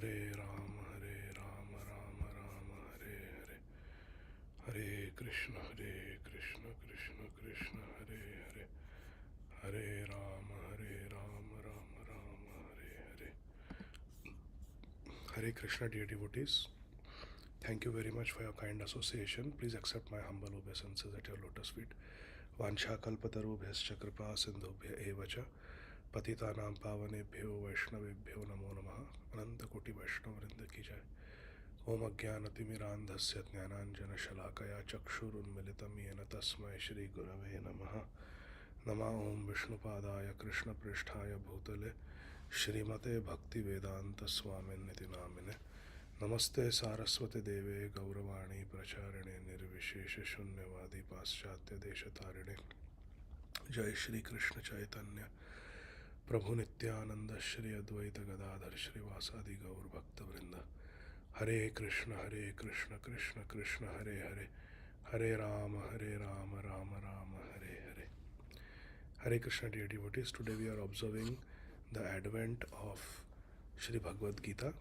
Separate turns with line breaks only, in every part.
Ram Ram Hare Hare, Hare Krishna Krishna Krishna Hare Hare, Hare Ram Ram Hare Hare. Hare Krishna, dear devotees. Thank you very much for your kind association. Please accept my humble obeisances at your lotus feet. Vansha kalpatarubhyascha kripa sindhubhya evacha पतितानां पावनेभ्यो वैष्णवेभ्यो नमो नमः. अनंत कोटि वैष्णव वृंद की जय. ओम अज्ञानतिमिरान्धस्य ज्ञानाञ्जनशलाकया चक्षुरुन्मिलितं येन तस्मै श्रीगुरवे नमः. नमः ओं विष्णुपादाय कृष्णप्रेष्ठाय भूतले श्रीमते भक्तिवेदान्तस्वामिन्निति नामिने. नमस्ते सारस्वती देवे गौरवाणी प्रचारिणे निर्विशेष शून्यवादी पाश्चात्य देशतारिणे. जय श्री कृष्ण चैतन्य प्रभु नित्यानंद श्री अद्वैत गदाधर श्रीवासादि गौर भक्त वृंद. हरे कृष्ण कृष्ण कृष्ण हरे हरे, हरे Ram Ram Ram Hare Hare. Hare Krishna, dear devotees. Today we are observing the advent of Shri Bhagavad Gita.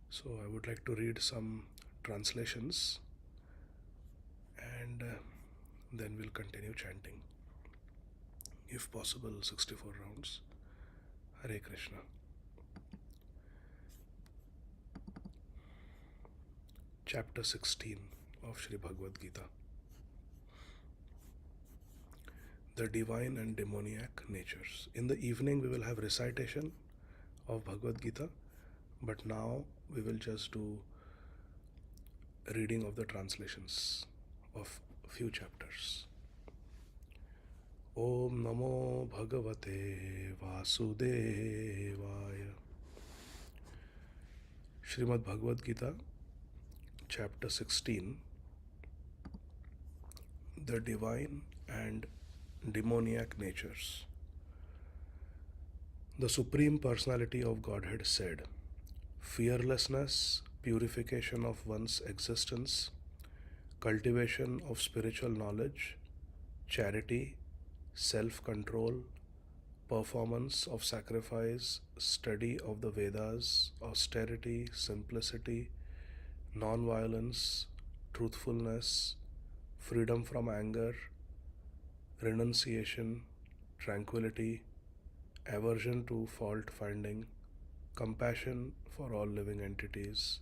So I would like to read some translations and then we'll continue chanting. If possible, 64 rounds. Hare Krishna. Chapter 16 of Shri Bhagavad Gita. The divine and demoniac natures. In the evening we will have recitation of Bhagavad Gita, but now we will just do reading of the translations of few chapters. Om Namo Bhagavate Vasudevaya. Srimad Bhagavad Gita, Chapter 16, The Divine and Demoniac Natures. The Supreme Personality of Godhead said, fearlessness, purification of one's existence, cultivation of spiritual knowledge, charity, self-control, performance of sacrifice, study of the Vedas, austerity, simplicity, non-violence, truthfulness, freedom from anger, renunciation, tranquility, aversion to fault-finding, compassion for all living entities,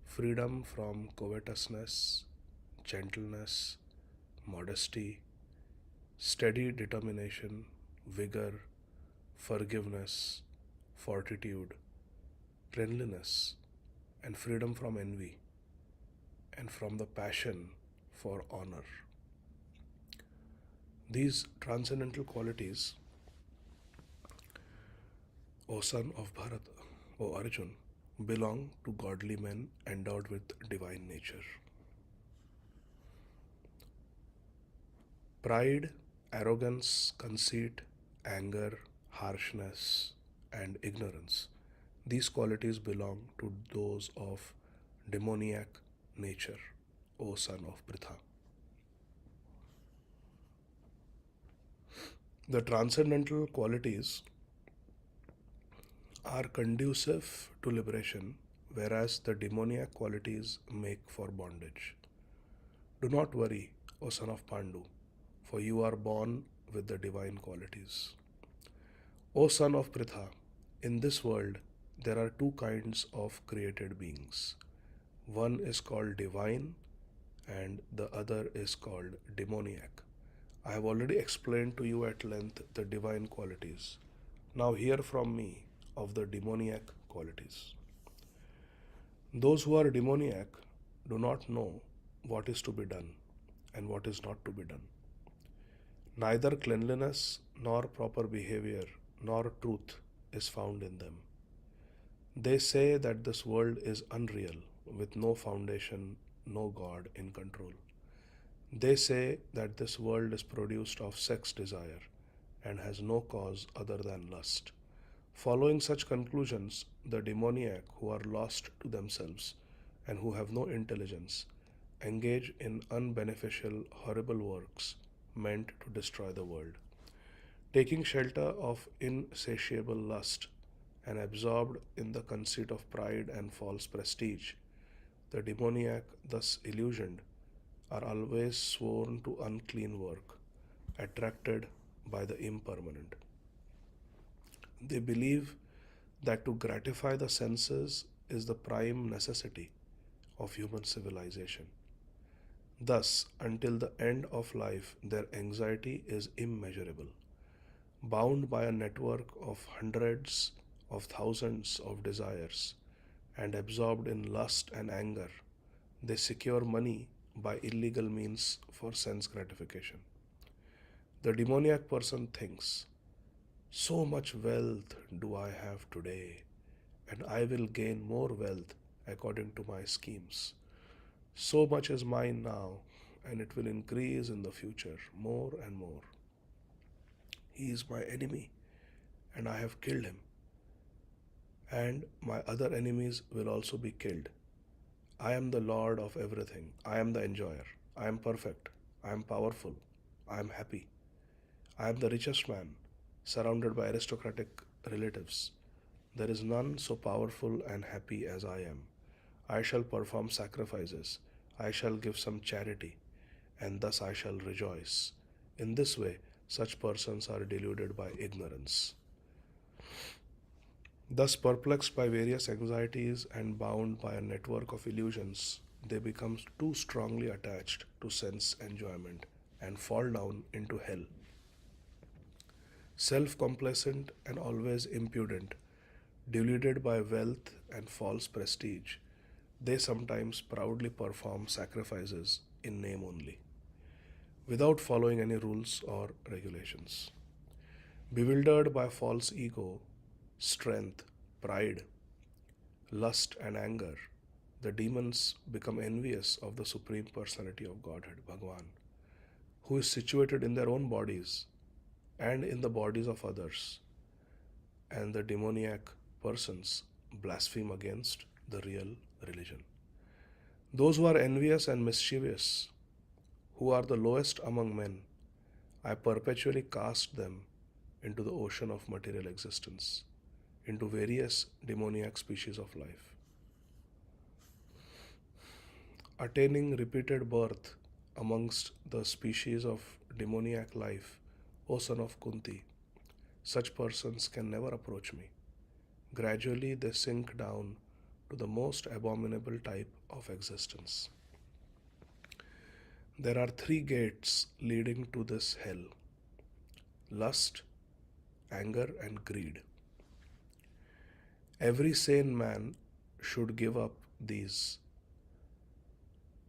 freedom from covetousness, gentleness, modesty, steady determination, vigor, forgiveness, fortitude, cleanliness, and freedom from envy, and from the passion for honor. These transcendental qualities, O son of Bharat, O Arjun, belong to godly men endowed with divine nature. Pride, arrogance, conceit, anger, harshness, and ignorance. These qualities belong to those of demoniac nature, O son of Pritha. The transcendental qualities are conducive to liberation, whereas the demoniac qualities make for bondage. Do not worry, O son of Pandu, for you are born with the divine qualities. O son of Pritha, in this world there are two kinds of created beings. One is called divine and the other is called demoniac. I have already explained to you at length the divine qualities. Now hear from me of the demoniac qualities. Those who are demoniac do not know what is to be done and what is not to be done. Neither cleanliness nor proper behavior nor truth is found in them. They say that this world is unreal, with no foundation, no God in control. They say that this world is produced of sex desire and has no cause other than lust. Following such conclusions, the demoniac, who are lost to themselves and who have no intelligence, engage in unbeneficial, horrible works meant to destroy the world. Taking shelter of insatiable lust and absorbed in the conceit of pride and false prestige, the demoniac, thus illusioned, are always sworn to unclean work, attracted by the impermanent. They believe that to gratify the senses is the prime necessity of human civilization. Thus, until the end of life, their anxiety is immeasurable. Bound by a network of hundreds of thousands of desires and absorbed in lust and anger, they secure money by illegal means for sense gratification. The demoniac person thinks, so much wealth do I have today, and I will gain more wealth according to my schemes. So much is mine now, and it will increase in the future more and more. He is my enemy, and I have killed him, and my other enemies will also be killed. I am the Lord of everything. I am the enjoyer. I am perfect. I am powerful. I am happy. I am the richest man, surrounded by aristocratic relatives. There is none so powerful and happy as I am. I shall perform sacrifices. I shall give some charity, and thus I shall rejoice. In this way, such persons are deluded by ignorance. Thus, perplexed by various anxieties and bound by a network of illusions, they become too strongly attached to sense enjoyment and fall down into hell. Self complacent and always impudent, deluded by wealth and false prestige, they sometimes proudly perform sacrifices in name only, without following any rules or regulations. Bewildered by false ego, strength, pride, lust, and anger, the demons become envious of the Supreme Personality of Godhead, Bhagavan, who is situated in their own bodies and in the bodies of others, and the demoniac persons blaspheme against the real religion. Those who are envious and mischievous, who are the lowest among men, I perpetually cast them into the ocean of material existence, into various demoniac species of life. Attaining repeated birth amongst the species of demoniac life, O son of Kunti, such persons can never approach me. Gradually they sink down to the most abominable type of existence. There are three gates leading to this hell: lust, anger, and greed. Every sane man should give up these,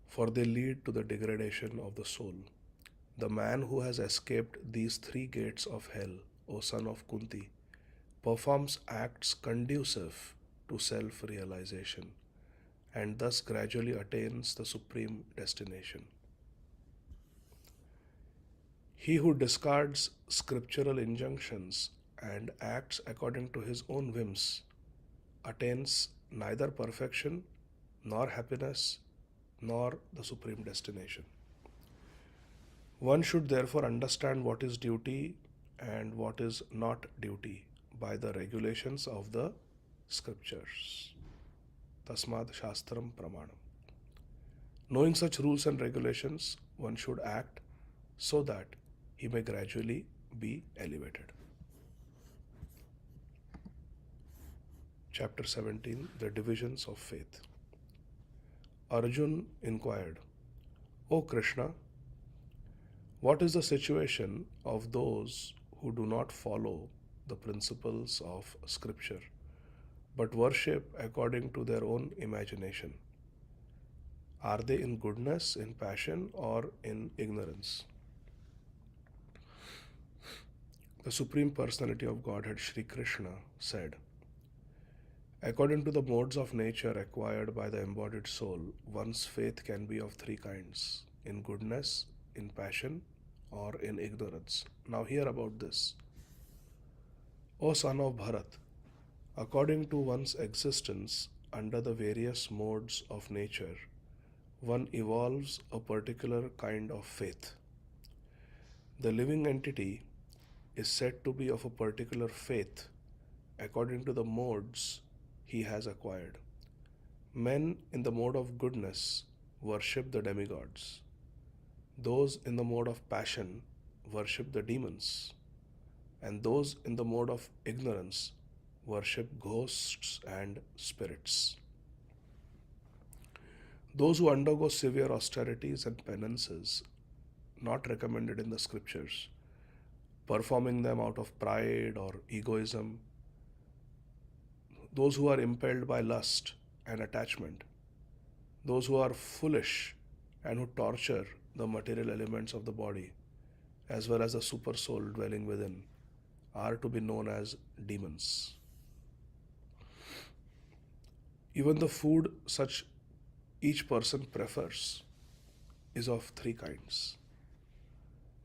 for they lead to the degradation of the soul. The man who has escaped these three gates of hell, O son of Kunti, performs acts conducive to self realization and thus gradually attains the supreme destination. He who discards scriptural injunctions and acts according to his own whims attains neither perfection, nor happiness, nor the supreme destination. One should therefore understand what is duty and what is not duty by the regulations of the scriptures. Tasmad Shastram Pramanam. Knowing such rules and regulations, one should act so that he may gradually be elevated. Chapter 17, The Divisions of Faith. Arjun inquired, O Krishna, what is the situation of those who do not follow the principles of Scripture but worship according to their own imagination? Are they in goodness, in passion, or in ignorance? The Supreme Personality of Godhead, Sri Krishna, said, according to the modes of nature acquired by the embodied soul, one's faith can be of three kinds: in goodness, in passion, or in ignorance. Now hear about this. O son of Bharat, according to one's existence under the various modes of nature, one evolves a particular kind of faith. The living entity is said to be of a particular faith according to the modes he has acquired. Men in the mode of goodness worship the demigods. Those in the mode of passion worship the demons. And those in the mode of ignorance worship ghosts and spirits. Those who undergo severe austerities and penances not recommended in the scriptures, performing them out of pride or egoism, those who are impelled by lust and attachment, those who are foolish and who torture the material elements of the body, as well as the super soul dwelling within, are to be known as demons. Even the food such each person prefers is of three kinds.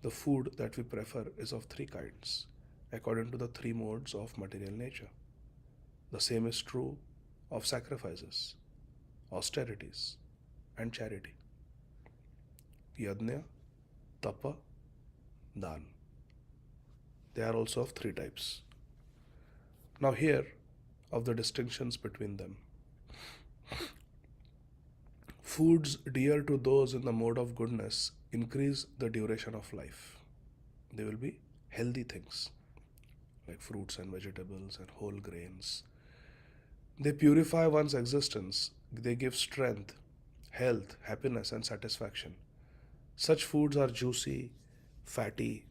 The food that we prefer is of three kinds, according to the three modes of material nature. The same is true of sacrifices, austerities, and charity. Yajna, tapa, dan. They are also of three types. Now here of the distinctions between them. Foods dear to those in the mode of goodness increase the duration of life. They will be healthy things like fruits and vegetables and whole grains. They purify one's existence. They give strength, health, happiness, and satisfaction. Such foods are juicy, fatty,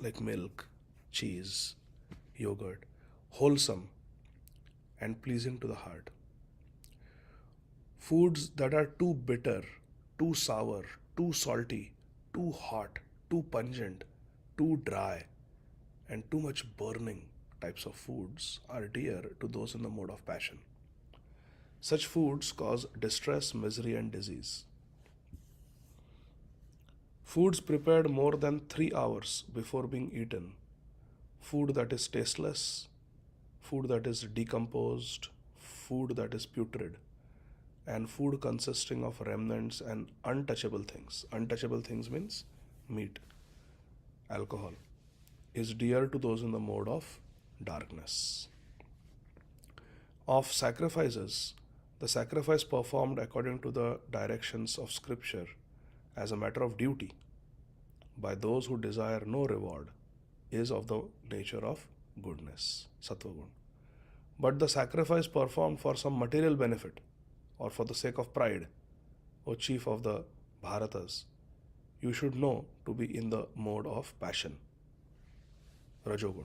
like milk, cheese, yogurt, wholesome, and pleasing to the heart. Foods that are too bitter, too sour, too salty, too hot, too pungent, too dry, and too much burning types of foods are dear to those in the mode of passion. Such foods cause distress, misery, and disease. Foods prepared more than 3 hours before being eaten, food that is tasteless, food that is decomposed, food that is putrid, and food consisting of remnants and untouchable things. Untouchable things means meat, alcohol, is dear to those in the mode of darkness. Of sacrifices, the sacrifice performed according to the directions of Scripture as a matter of duty by those who desire no reward is of the nature of goodness, sattva gun. But the sacrifice performed for some material benefit or for the sake of pride, O chief of the Bharatas, you should know to be in the mode of passion, Rajogun.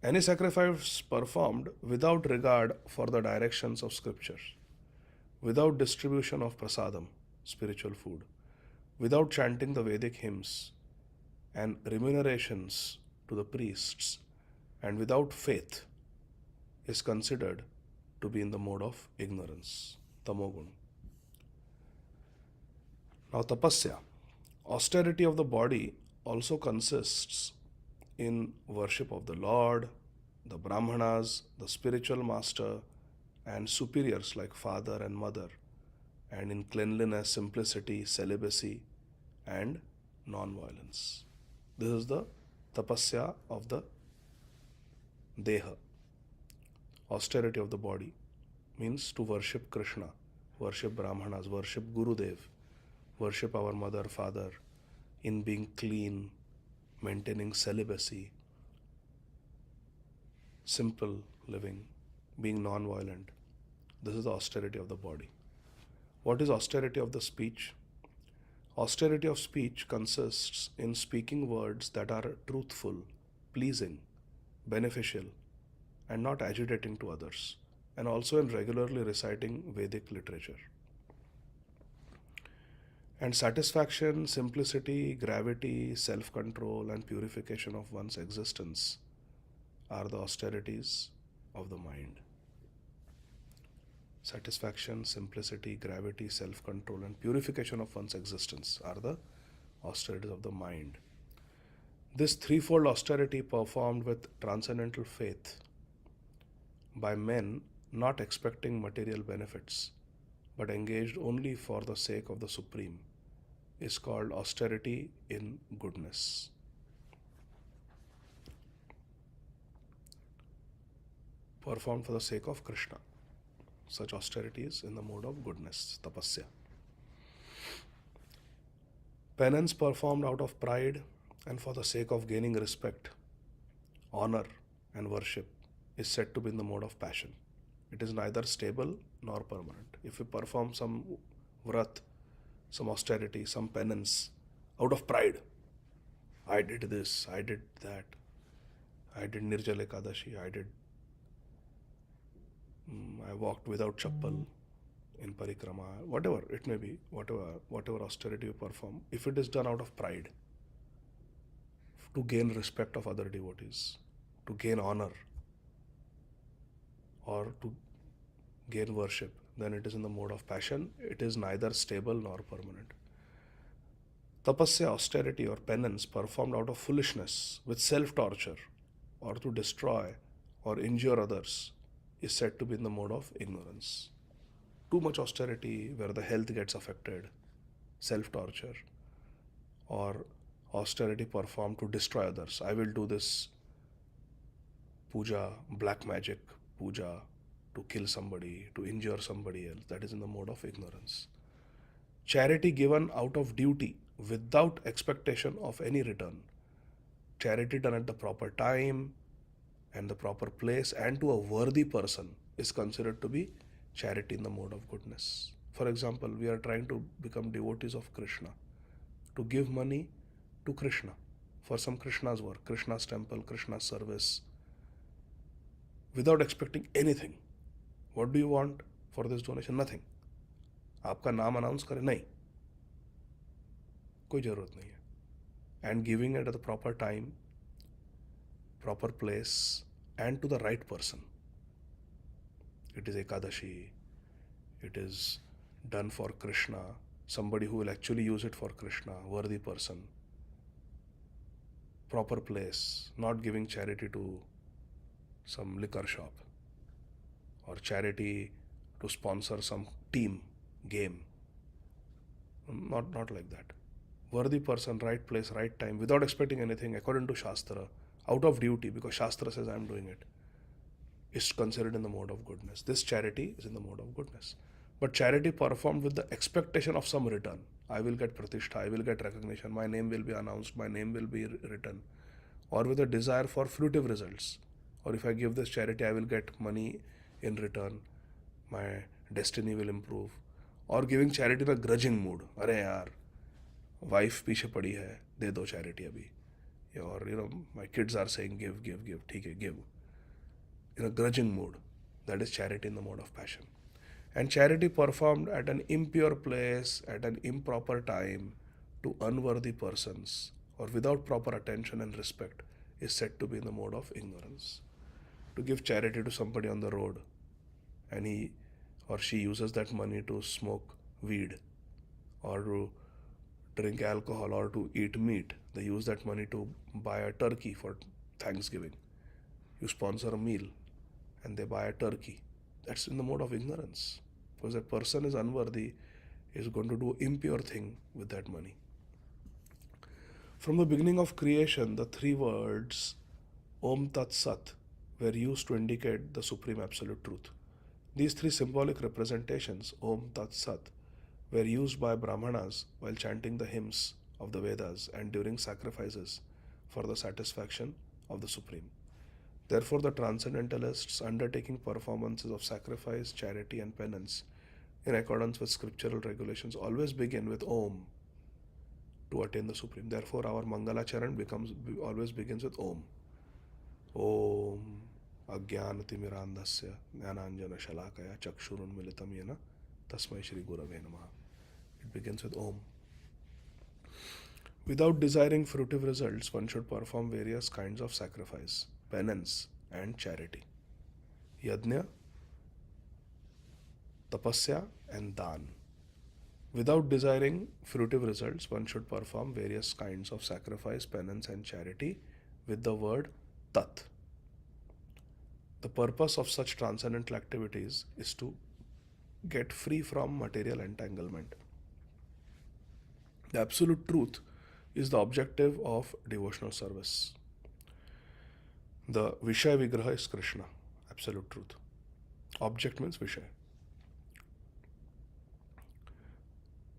Any sacrifice performed without regard for the directions of scriptures, without distribution of prasadam, spiritual food, without chanting the Vedic hymns and remunerations to the priests, and without faith, is considered to be in the mode of ignorance, tamogun. Now, tapasya, austerity of the body, also consists in worship of the Lord, the Brahmanas, the spiritual master, and superiors like father and mother, and in cleanliness, simplicity, celibacy, and non-violence. This is the tapasya of the deha. Austerity of the body means to worship Krishna, worship Brahmanas, worship Gurudev, worship our mother, father, in being clean, maintaining celibacy, simple living, being non-violent. This is the austerity of the body. What is austerity of the speech? Austerity of speech consists in speaking words that are truthful, pleasing, beneficial, and not agitating to others, and also in regularly reciting Vedic literature. And satisfaction, simplicity, gravity, self-control, and purification of one's existence are the austerities of the mind. Satisfaction, simplicity, gravity, self-control, and purification of one's existence are the austerities of the mind. This threefold austerity performed with transcendental faith by men not expecting material benefits but engaged only for the sake of the Supreme is called austerity in goodness. performed for the sake of Krishna. Such austerity is in the mode of goodness, tapasya. Penance performed out of pride and for the sake of gaining respect, honor, and worship is said to be in the mode of passion. It is neither stable nor permanent. If you perform some vrat, some austerity, some penance out of pride, I did this, I did that, I did Nirjala Ekadashi, I walked without chappal in parikrama, whatever it may be, whatever austerity you perform, if it is done out of pride, to gain respect of other devotees, to gain honor, or to gain worship, then it is in the mode of passion. It is neither stable nor permanent. Tapasya, austerity or penance performed out of foolishness, with self-torture, or to destroy or injure others, is said to be in the mode of ignorance. Too much austerity where the health gets affected, self-torture, or austerity performed to destroy others. I will do this puja, black magic puja, to kill somebody, to injure somebody else. That is in the mode of ignorance. Charity given out of duty without expectation of any return. Charity done at the proper time and the proper place and to a worthy person is considered to be charity in the mode of goodness. For example, we are trying to become devotees of Krishna, to give money to Krishna for some Krishna's work, Krishna's temple, Krishna's service, without expecting anything. What do you want for this donation? Nothing. आपका नाम announce करें? नहीं, कोई ज़रूरत नहीं है. And giving it at the proper time, proper place, and to the right person. It is Ekadashi, it is done for Krishna, somebody who will actually use it for Krishna, worthy person, proper place, not giving charity to some liquor shop or charity to sponsor some team game. Not like that. Worthy person, right place, right time, without expecting anything, according to Shastra, out of duty, because Shastra says I am doing it, is considered in the mode of goodness. This charity is in the mode of goodness. But charity performed with the expectation of some return. I will get pratishtha, I will get recognition, my name will be announced, my name will be written, or with a desire for fruitive results. Or if I give this charity, I will get money in return, my destiny will improve. Or giving charity in a grudging mood. अरे यार, wife पीछे पड़ी है, दे दो charity अभी. Or my kids are saying give, ठीक है, give. In a grudging mood. That is charity in the mode of passion. And charity performed at an impure place, at an improper time, to unworthy persons, or without proper attention and respect, is said to be in the mode of ignorance. To give charity to somebody on the road, and he or she uses that money to smoke weed, or to drink alcohol, or to eat meat. They use that money to buy a turkey for Thanksgiving. You sponsor a meal and they buy a turkey. That's in the mode of ignorance. Because that person is unworthy, is going to do impure thing with that money. From the beginning of creation, the three words Om Tat Sat were used to indicate the supreme absolute truth. These three symbolic representations, Om Tat Sat, were used by Brahmanas while chanting the hymns of the Vedas and during sacrifices for the satisfaction of the Supreme. Therefore, the transcendentalists undertaking performances of sacrifice, charity, and penance in accordance with scriptural regulations always begin with Om to attain the Supreme. Therefore, our Mangala Charan always begins with Om. Om Ajnanatimirandhasya Jnananjana Shalakaya Chakshurunmilitam Yena Tasmai Shri Gurave Namaha. It begins with Om. Without desiring fruitive results, one should perform various kinds of sacrifice, penance, and charity. Yajna, tapasya, and dan. Without desiring fruitive results, one should perform various kinds of sacrifice, penance, and charity with the word tat. The purpose of such transcendental activities is to get free from material entanglement. The absolute truth is the objective of devotional service. The Vishaya Vigraha is Krishna, absolute truth. Object means Vishay.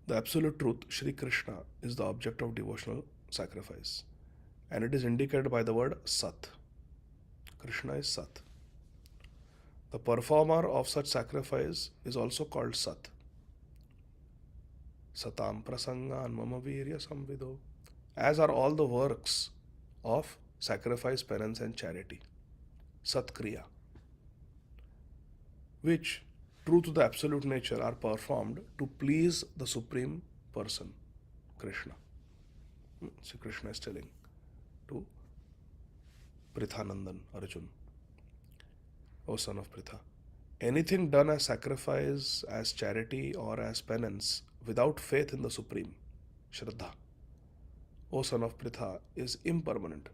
The absolute truth, Shri Krishna, is the object of devotional sacrifice, and it is indicated by the word Sat. Krishna is Sat. The performer of such sacrifice is also called Sat. Satam prasangan mama virya samvido, as are all the works of sacrifice, penance, and charity. Sat Kriya, which, true to the absolute nature, are performed to please the Supreme Person, Krishna. So Krishna is telling to Prithanandan, Arjun, O son of Pritha, anything done as sacrifice, as charity, or as penance without faith in the Supreme, Shraddha, O son of Pritha, is impermanent,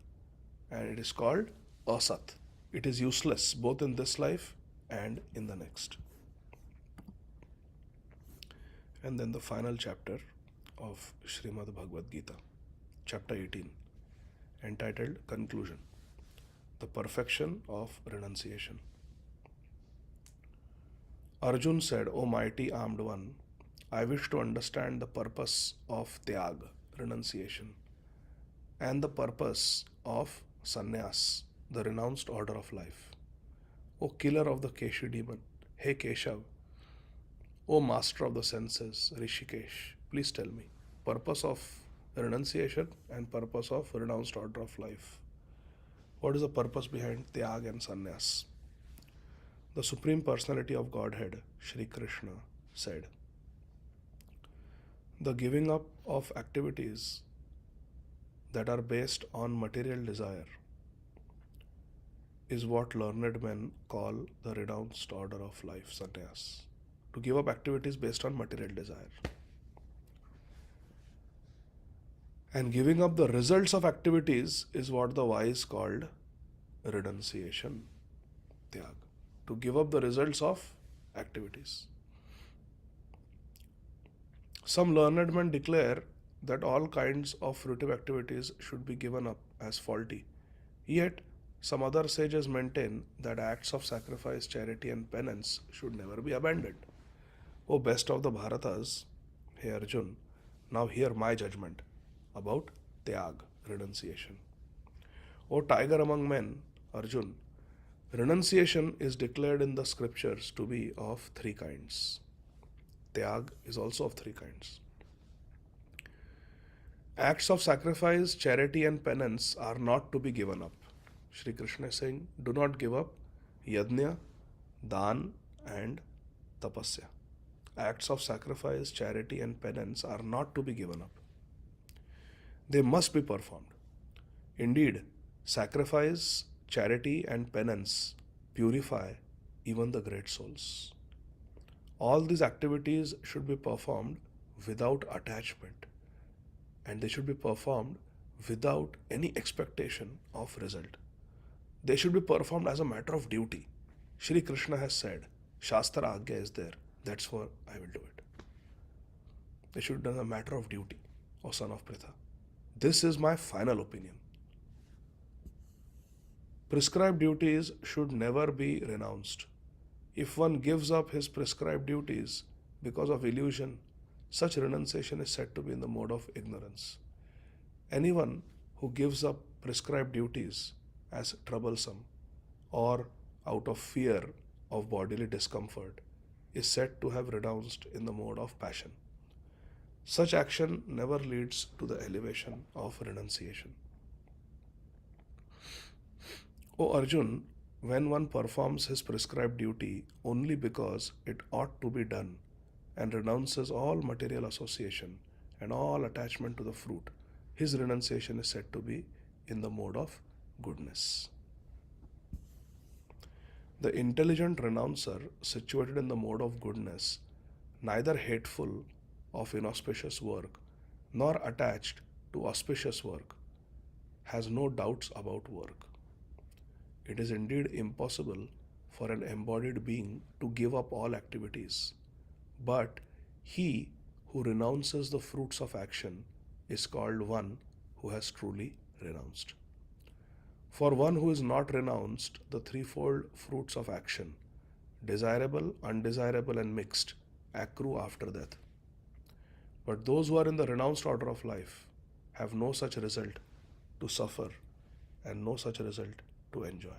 and it is called Asat. It is useless both in this life and in the next. And then the final chapter of Srimad Bhagavad Gita, chapter 18, entitled Conclusion, the perfection of renunciation. Arjun said, O mighty armed one, I wish to understand the purpose of Tyag, renunciation, and the purpose of Sannyas, the renounced order of life. O killer of the Keshi demon, hey Keshav, O master of the senses, Rishikesh, please tell me, purpose of renunciation and purpose of renounced order of life. What is the purpose behind Tyag and Sannyas? The Supreme Personality of Godhead, Shri Krishna, said, the giving up of activities that are based on material desire is what learned men call the renounced order of life, sannyas. To give up activities based on material desire. And giving up the results of activities is what the wise called renunciation, tyag. To give up the results of activities. Some learned men declare that all kinds of fruitive activities should be given up as faulty. Yet, some other sages maintain that acts of sacrifice, charity, and penance should never be abandoned. O best of the Bharatas, hey Arjun, now hear my judgment about Tyag, renunciation. O tiger among men, Arjun, renunciation is declared in the scriptures to be of three kinds. Tyag is also of three kinds. Acts of sacrifice, charity, and penance are not to be given up. Shri Krishna is saying, do not give up yajna, dan, and tapasya. Acts of sacrifice, charity, and penance are not to be given up. They must be performed. Indeed, sacrifice, charity, and penance purify even the great souls. All these activities should be performed without attachment, and they should be performed without any expectation of result. They should be performed as a matter of duty. Shri Krishna has said, Shastra Agya is there, that's why I will do it. They should be done as a matter of duty, O son of Pritha. This is my final opinion. Prescribed duties should never be renounced. If one gives up his prescribed duties because of illusion, such renunciation is said to be in the mode of ignorance. Anyone who gives up prescribed duties as troublesome or out of fear of bodily discomfort is said to have renounced in the mode of passion. Such action never leads to the elevation of renunciation. O Arjun, when one performs his prescribed duty only because it ought to be done and renounces all material association and all attachment to the fruit, his renunciation is said to be in the mode of goodness. The intelligent renouncer, situated in the mode of goodness, neither hateful of inauspicious work nor attached to auspicious work, has no doubts about work. It is indeed impossible for an embodied being to give up all activities, but he who renounces the fruits of action is called one who has truly renounced. For one who is not renounced the threefold fruits of action, desirable, undesirable, and mixed, accrue after death. But those who are in the renounced order of life have no such result to suffer and no such result to enjoy,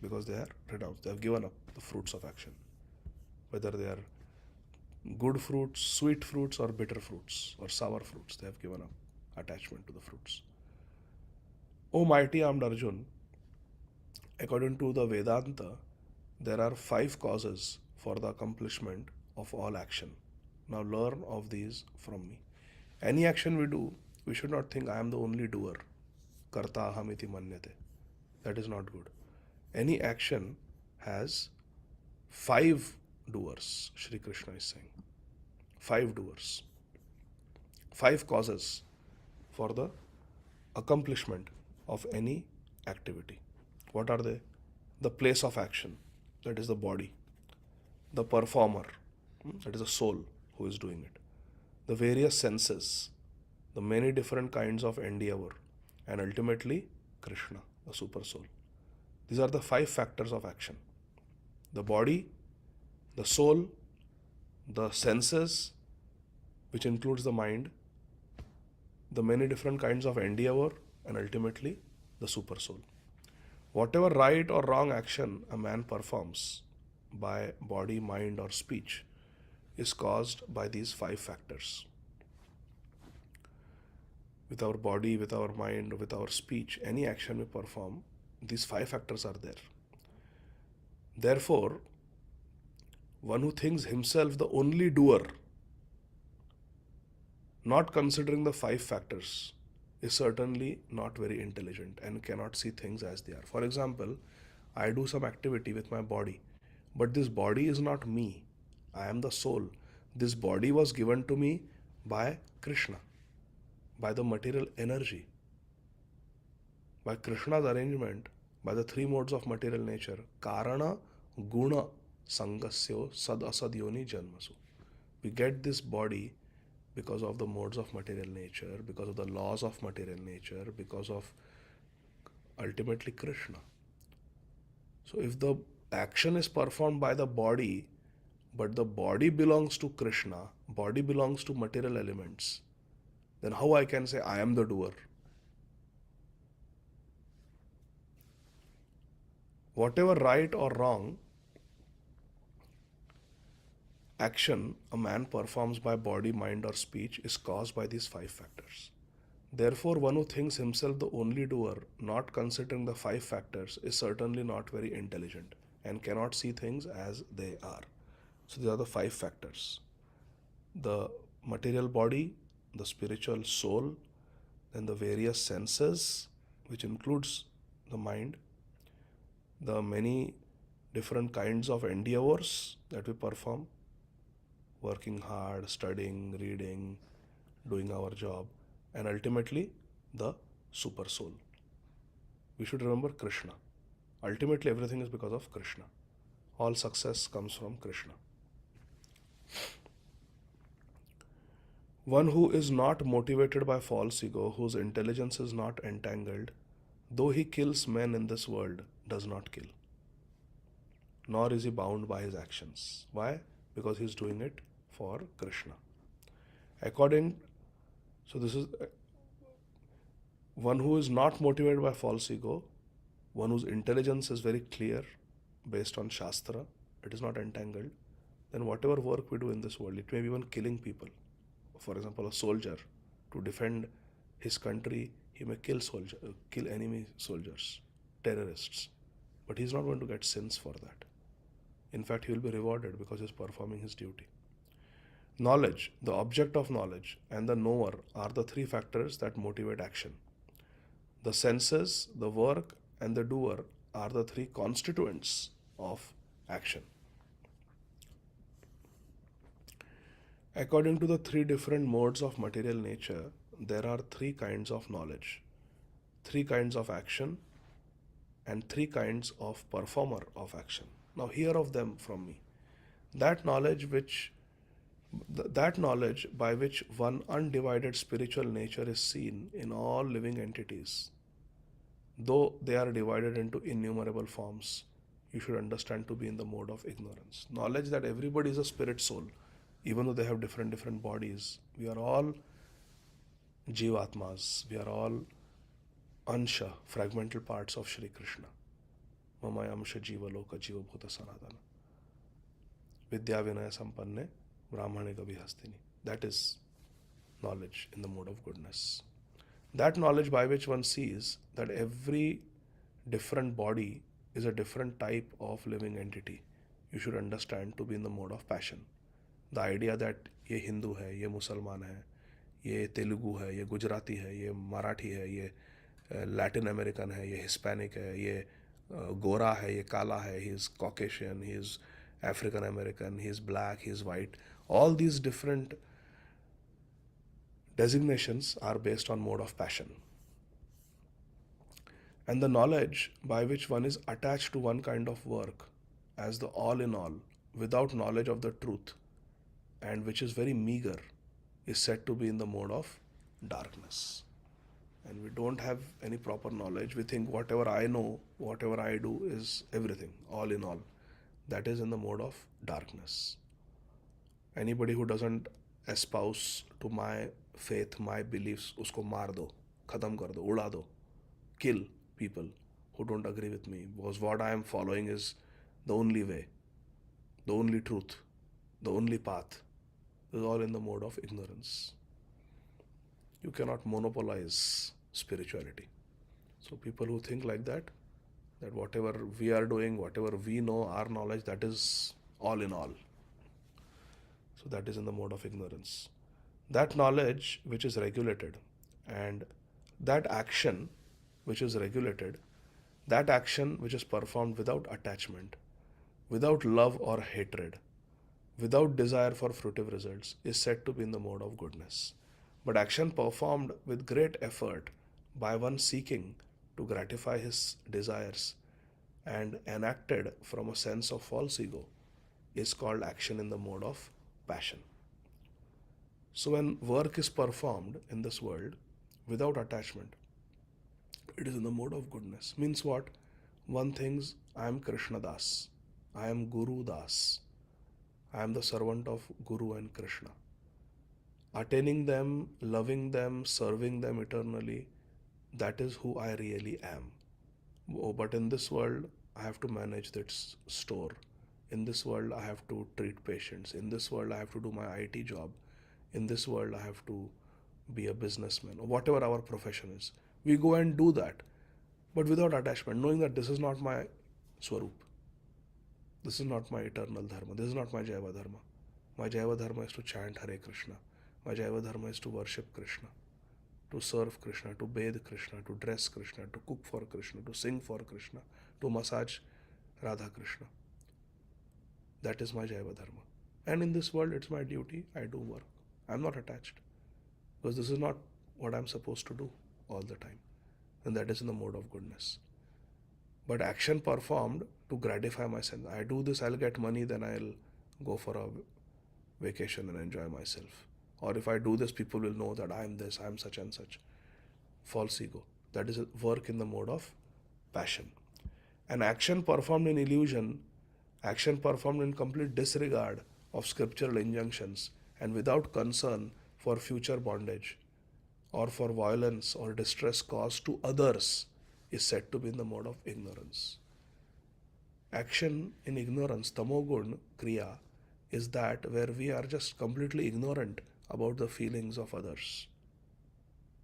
because they are renounced. They have given up the fruits of action, whether they are good fruits, sweet fruits, or bitter fruits, or sour fruits. They have given up attachment to the fruits. O mighty armed Arjun, according to the Vedanta, there are 5 causes for the accomplishment of all action. Now learn of these from me. Any action we do, we should not think I am the only doer. Karta ahamiti manyate. That is not good. Any action has 5 doers, Shri Krishna is saying. 5 doers. 5 causes for the accomplishment of any activity. What are they? The place of action, that is the body. The performer, that is the soul who is doing it. The various senses, the many different kinds of endeavor, and ultimately Krishna, the super soul. These are the 5 factors of action: the body, the soul, the senses, which includes the mind, the many different kinds of endeavor, and ultimately the super soul. Whatever right or wrong action a man performs by body, mind, or speech is caused by these 5 factors. With our body, with our mind, with our speech, any action we perform, these 5 factors are there. Therefore, one who thinks himself the only doer, not considering the 5 factors, is certainly not very intelligent and cannot see things as they are. For example, I do some activity with my body, but this body is not me. I am the soul. This body was given to me by Krishna, by the material energy, by Krishna's arrangement, by the 3 modes of material nature. Karana, Guna, Sangasyo, Sad Asad Yoni Janmasu. We get this body because of the modes of material nature, because of the laws of material nature, because of ultimately Krishna. So if the action is performed by the body, but the body belongs to Krishna, body belongs to material elements, then how I can say I am the doer? Whatever right or wrong action a man performs by body, mind, or speech is caused by these 5 factors. Therefore, one who thinks himself the only doer, not considering the 5 factors, is certainly not very intelligent and cannot see things as they are. So these are the 5 factors: the material body, the spiritual soul, then the various senses, which includes the mind, the many different kinds of endeavors that we perform, working hard, studying, reading, doing our job, and ultimately the super soul. We should remember Krishna. Ultimately, everything is because of Krishna. All success comes from Krishna. One who is not motivated by false ego, whose intelligence is not entangled, though he kills men in this world, does not kill. Nor is he bound by his actions. Why? Because he is doing it for Krishna. So this is one who is not motivated by false ego, one whose intelligence is very clear based on Shastra, it is not entangled, then whatever work we do in this world, it may be even killing people. For example, a soldier, to defend his country, he may kill enemy soldiers, terrorists, but he is not going to get sins for that. In fact, he will be rewarded because he is performing his duty. Knowledge, the object of knowledge, and the knower are the 3 factors that motivate action. The senses, the work, and the doer are the 3 constituents of action. According to the 3 different modes of material nature, there are 3 kinds of knowledge, 3 kinds of action, and 3 kinds of performer of action. Now hear of them from me. That knowledge by which one undivided spiritual nature is seen in all living entities, Though they are divided into innumerable forms, you should understand to be in the mode of ignorance. Knowledge that everybody is a spirit soul, even though they have different bodies. We are all Jivatmas. We are all Ansha, fragmental parts of Shri Krishna. Mamayamsha Jiva Loka Jiva Bhuta Sanatana. Vidya Vinaya Sampanne Brahmane Gavi Hastini. That is knowledge in the mode of goodness. That knowledge by which one sees that every different body is a different type of living entity. You should understand to be in the mode of passion. The idea that ये हिंदू है, ये मुसलमान है, ये तेलुगु है, ये गुजराती है, ये मराठी है, ये लैटिन अमेरिकन है, ये हिस्पैनिक है, ये गोरा है, ये काला है, he is Caucasian, he is African American, he is black, he is white. All these different designations are based on mode of passion. And the knowledge by which one is attached to one kind of work as the all in all, without knowledge of the truth, and which is very meager, is said to be in the mode of darkness. And we don't have any proper knowledge. We think whatever I know, whatever I do is everything, all in all. That is in the mode of darkness. Anybody who doesn't espouse to my faith, my beliefs, usko maar do, khatam kar do, uda do, kill people who don't agree with me, because what I am following is the only way, the only truth, the only path. This is all in the mode of ignorance. You cannot monopolize spirituality. So people who think like that whatever we are doing, whatever we know, our knowledge, that is all in all. So that is in the mode of ignorance. That knowledge which is regulated, and that action which is regulated, that action which is performed without attachment, without love or hatred, without desire for fruitive results, is said to be in the mode of goodness. But action performed with great effort by one seeking to gratify his desires and enacted from a sense of false ego is called action in the mode of passion. So when work is performed in this world without attachment, it is in the mode of goodness. Means what? One thinks, I am Krishna Das, I am Guru Das, I am the servant of Guru and Krishna. Attaining them, loving them, serving them eternally, that is who I really am. Oh, but in this world, I have to manage this store. In this world, I have to treat patients. In this world, I have to do my IT job. In this world, I have to be a businessman, or whatever our profession is. We go and do that, but without attachment, knowing that this is not my Swarup. This is not my eternal dharma. This is not my Jaiva dharma. My Jaiva dharma is to chant Hare Krishna. My Jaiva dharma is to worship Krishna, to serve Krishna, to bathe Krishna, to dress Krishna, to cook for Krishna, to sing for Krishna, to massage Radha Krishna. That is my Jaiva dharma. And in this world, it's my duty. I do work. I'm not attached, because this is not what I'm supposed to do all the time. And that is in the mode of goodness. But action performed to gratify myself. I do this, I'll get money, then I'll go for a vacation and enjoy myself. Or if I do this, people will know that I am this, I am such and such. False ego. That is work in the mode of passion. An action performed in illusion, action performed in complete disregard of scriptural injunctions and without concern for future bondage or for violence or distress caused to others, is said to be in the mode of ignorance. Action in ignorance, tamogun kriya, is that where we are just completely ignorant about the feelings of others.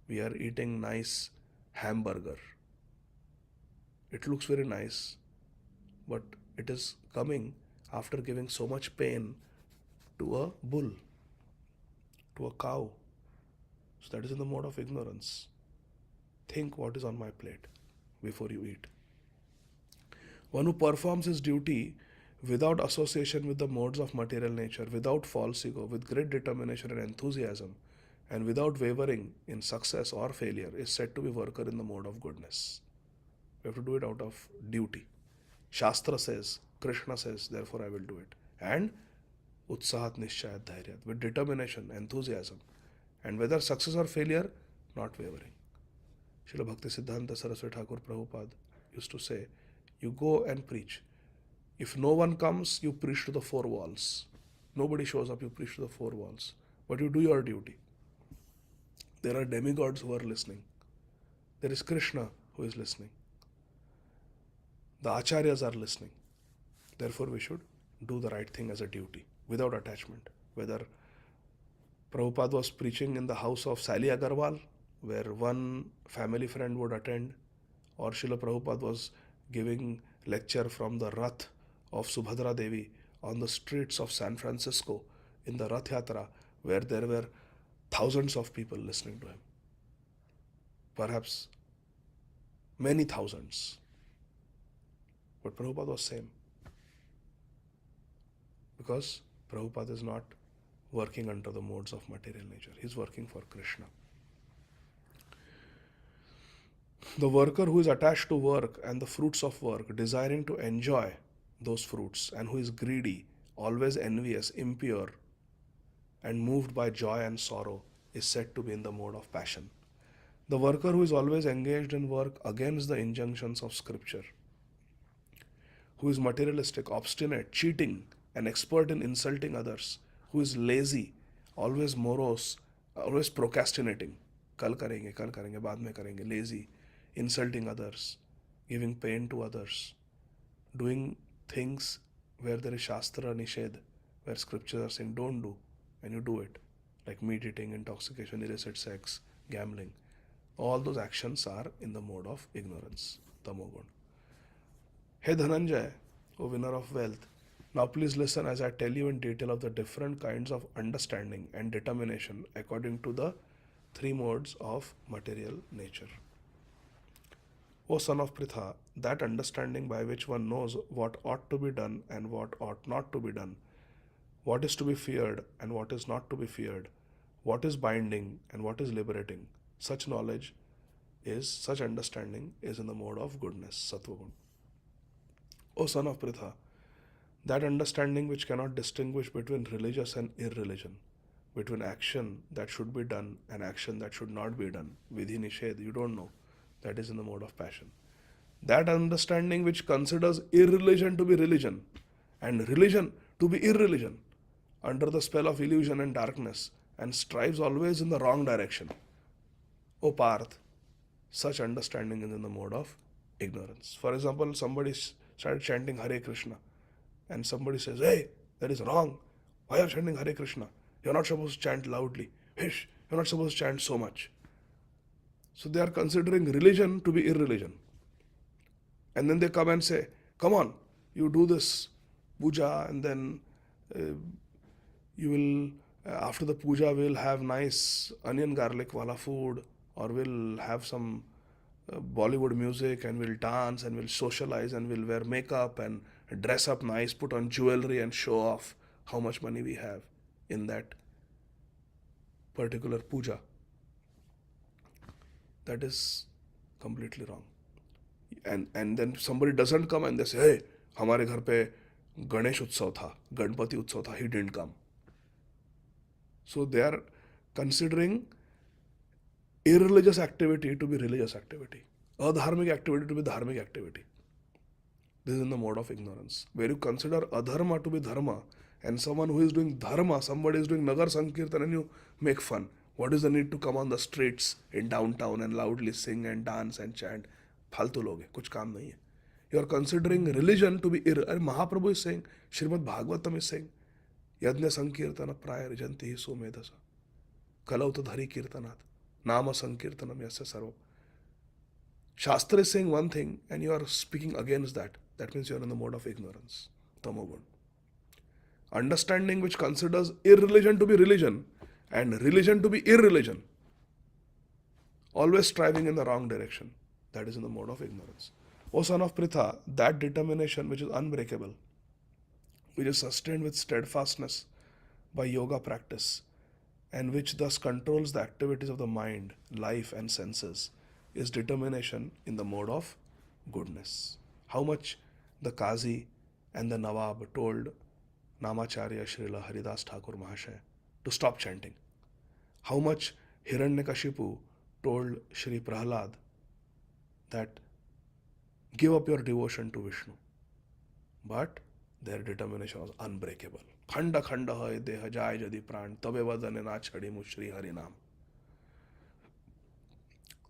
We are eating nice hamburger. It looks very nice, but it is coming after giving so much pain to a bull, to a cow. So that is in the mode of ignorance. Think what is on my plate before you eat. One who performs his duty without association with the modes of material nature, without false ego, with great determination and enthusiasm, and without wavering in success or failure, is said to be worker in the mode of goodness. We have to do it out of duty. Shastra says, Krishna says, therefore I will do it. And utsahat nishchayat dhairyat, with determination, enthusiasm, and whether success or failure, not wavering. Srila Bhakti Siddhanta Saraswati Thakur Prabhupada used to say, you go and preach. If no one comes, you preach to the four walls. Nobody shows up, you preach to the four walls. But you do your duty. There are demigods who are listening. There is Krishna who is listening. The acharyas are listening. Therefore, we should do the right thing as a duty without attachment. Whether Prabhupada was preaching in the house of Sally Agarwal, where one family friend would attend, or Srila Prabhupada was giving lecture from the Rath of Subhadra Devi on the streets of San Francisco in the Rath Yatra, where there were thousands of people listening to him. Perhaps many thousands. But Prabhupada was same. Because Prabhupada is not working under the modes of material nature. He is working for Krishna. The worker who is attached to work and the fruits of work, desiring to enjoy those fruits, and who is greedy, always envious, impure, and moved by joy and sorrow, is said to be in the mode of passion. The worker who is always engaged in work against the injunctions of scripture, who is materialistic, obstinate, cheating, and expert in insulting others, who is lazy, always morose, always procrastinating, kal karenge, baad mein karenge, lazy, insulting others, giving pain to others, doing things where there is Shastra Nished, where scriptures are saying don't do, and you do it, like meat eating, intoxication, illicit sex, gambling. All those actions are in the mode of ignorance, tamogun. Hey Dhananjay, O winner of wealth, now please listen as I tell you in detail of the different kinds of understanding and determination according to the three modes of material nature. O son of Pritha, that understanding by which one knows what ought to be done and what ought not to be done, what is to be feared and what is not to be feared, what is binding and what is liberating, such knowledge is, such understanding is in the mode of goodness, Sattvagun. O son of Pritha, that understanding which cannot distinguish between religious and irreligion, between action that should be done and action that should not be done, Vidhi Nished, you don't know, that is in the mode of passion. That understanding which considers irreligion to be religion and religion to be irreligion, under the spell of illusion and darkness, and strives always in the wrong direction. O Parth, such understanding is in the mode of ignorance. For example, somebody started chanting Hare Krishna, and somebody says, hey, that is wrong. Why are you chanting Hare Krishna? You're not supposed to chant loudly. Hish, you're not supposed to chant so much. So they are considering religion to be irreligion. And then they come and say, come on, you do this puja, and then you will, after the puja, we'll have nice onion garlic wala food, or we'll have some Bollywood music, and we'll dance, and we'll socialize, and we'll wear makeup and dress up nice, put on jewelry and show off how much money we have in that particular puja. That is completely wrong. And then somebody doesn't come and they say, hey, हमारे घर पे गणेश उत्सव था, गणपति उत्सव था, he didn't come. So they are considering irreligious activity to be religious activity, adharmic activity to be dharmic activity. This is in the mode of ignorance, where you consider adharma to be dharma, and someone who is doing dharma, somebody is doing Nagar Sankirtan, and you make fun. What is the need to come on the streets in downtown and loudly sing and dance and chant? फालतू लोग हैं, कुछ काम नहीं है. You are considering religion to be Mahaprabhu is saying, Srimad Bhagavatam is saying, Yajna Sankirtana Praya Jayanti Somedasa Kalauta Dhari Kirtanat Nama Sankirtanam Yasya Sarvam. Shastra is saying one thing and you are speaking against that. That means you are in the mode of ignorance. Tamogun. Understanding which considers irreligion to be religion and religion to be irreligion, always striving in the wrong direction. That is in the mode of ignorance. O son of Pritha, that determination which is unbreakable, which is sustained with steadfastness by yoga practice, and which thus controls the activities of the mind, life, and senses, is determination in the mode of goodness. How much the Qazi and the Nawab told Namacharya Srila Haridas Thakur Mahasaya to stop chanting. How much Hiranyakashipu told Shri Prahlad that give up your devotion to Vishnu. But their determination was unbreakable. Khanda khanda hai deha jai jadi pran tabe vadane na chhadi mushri harinam.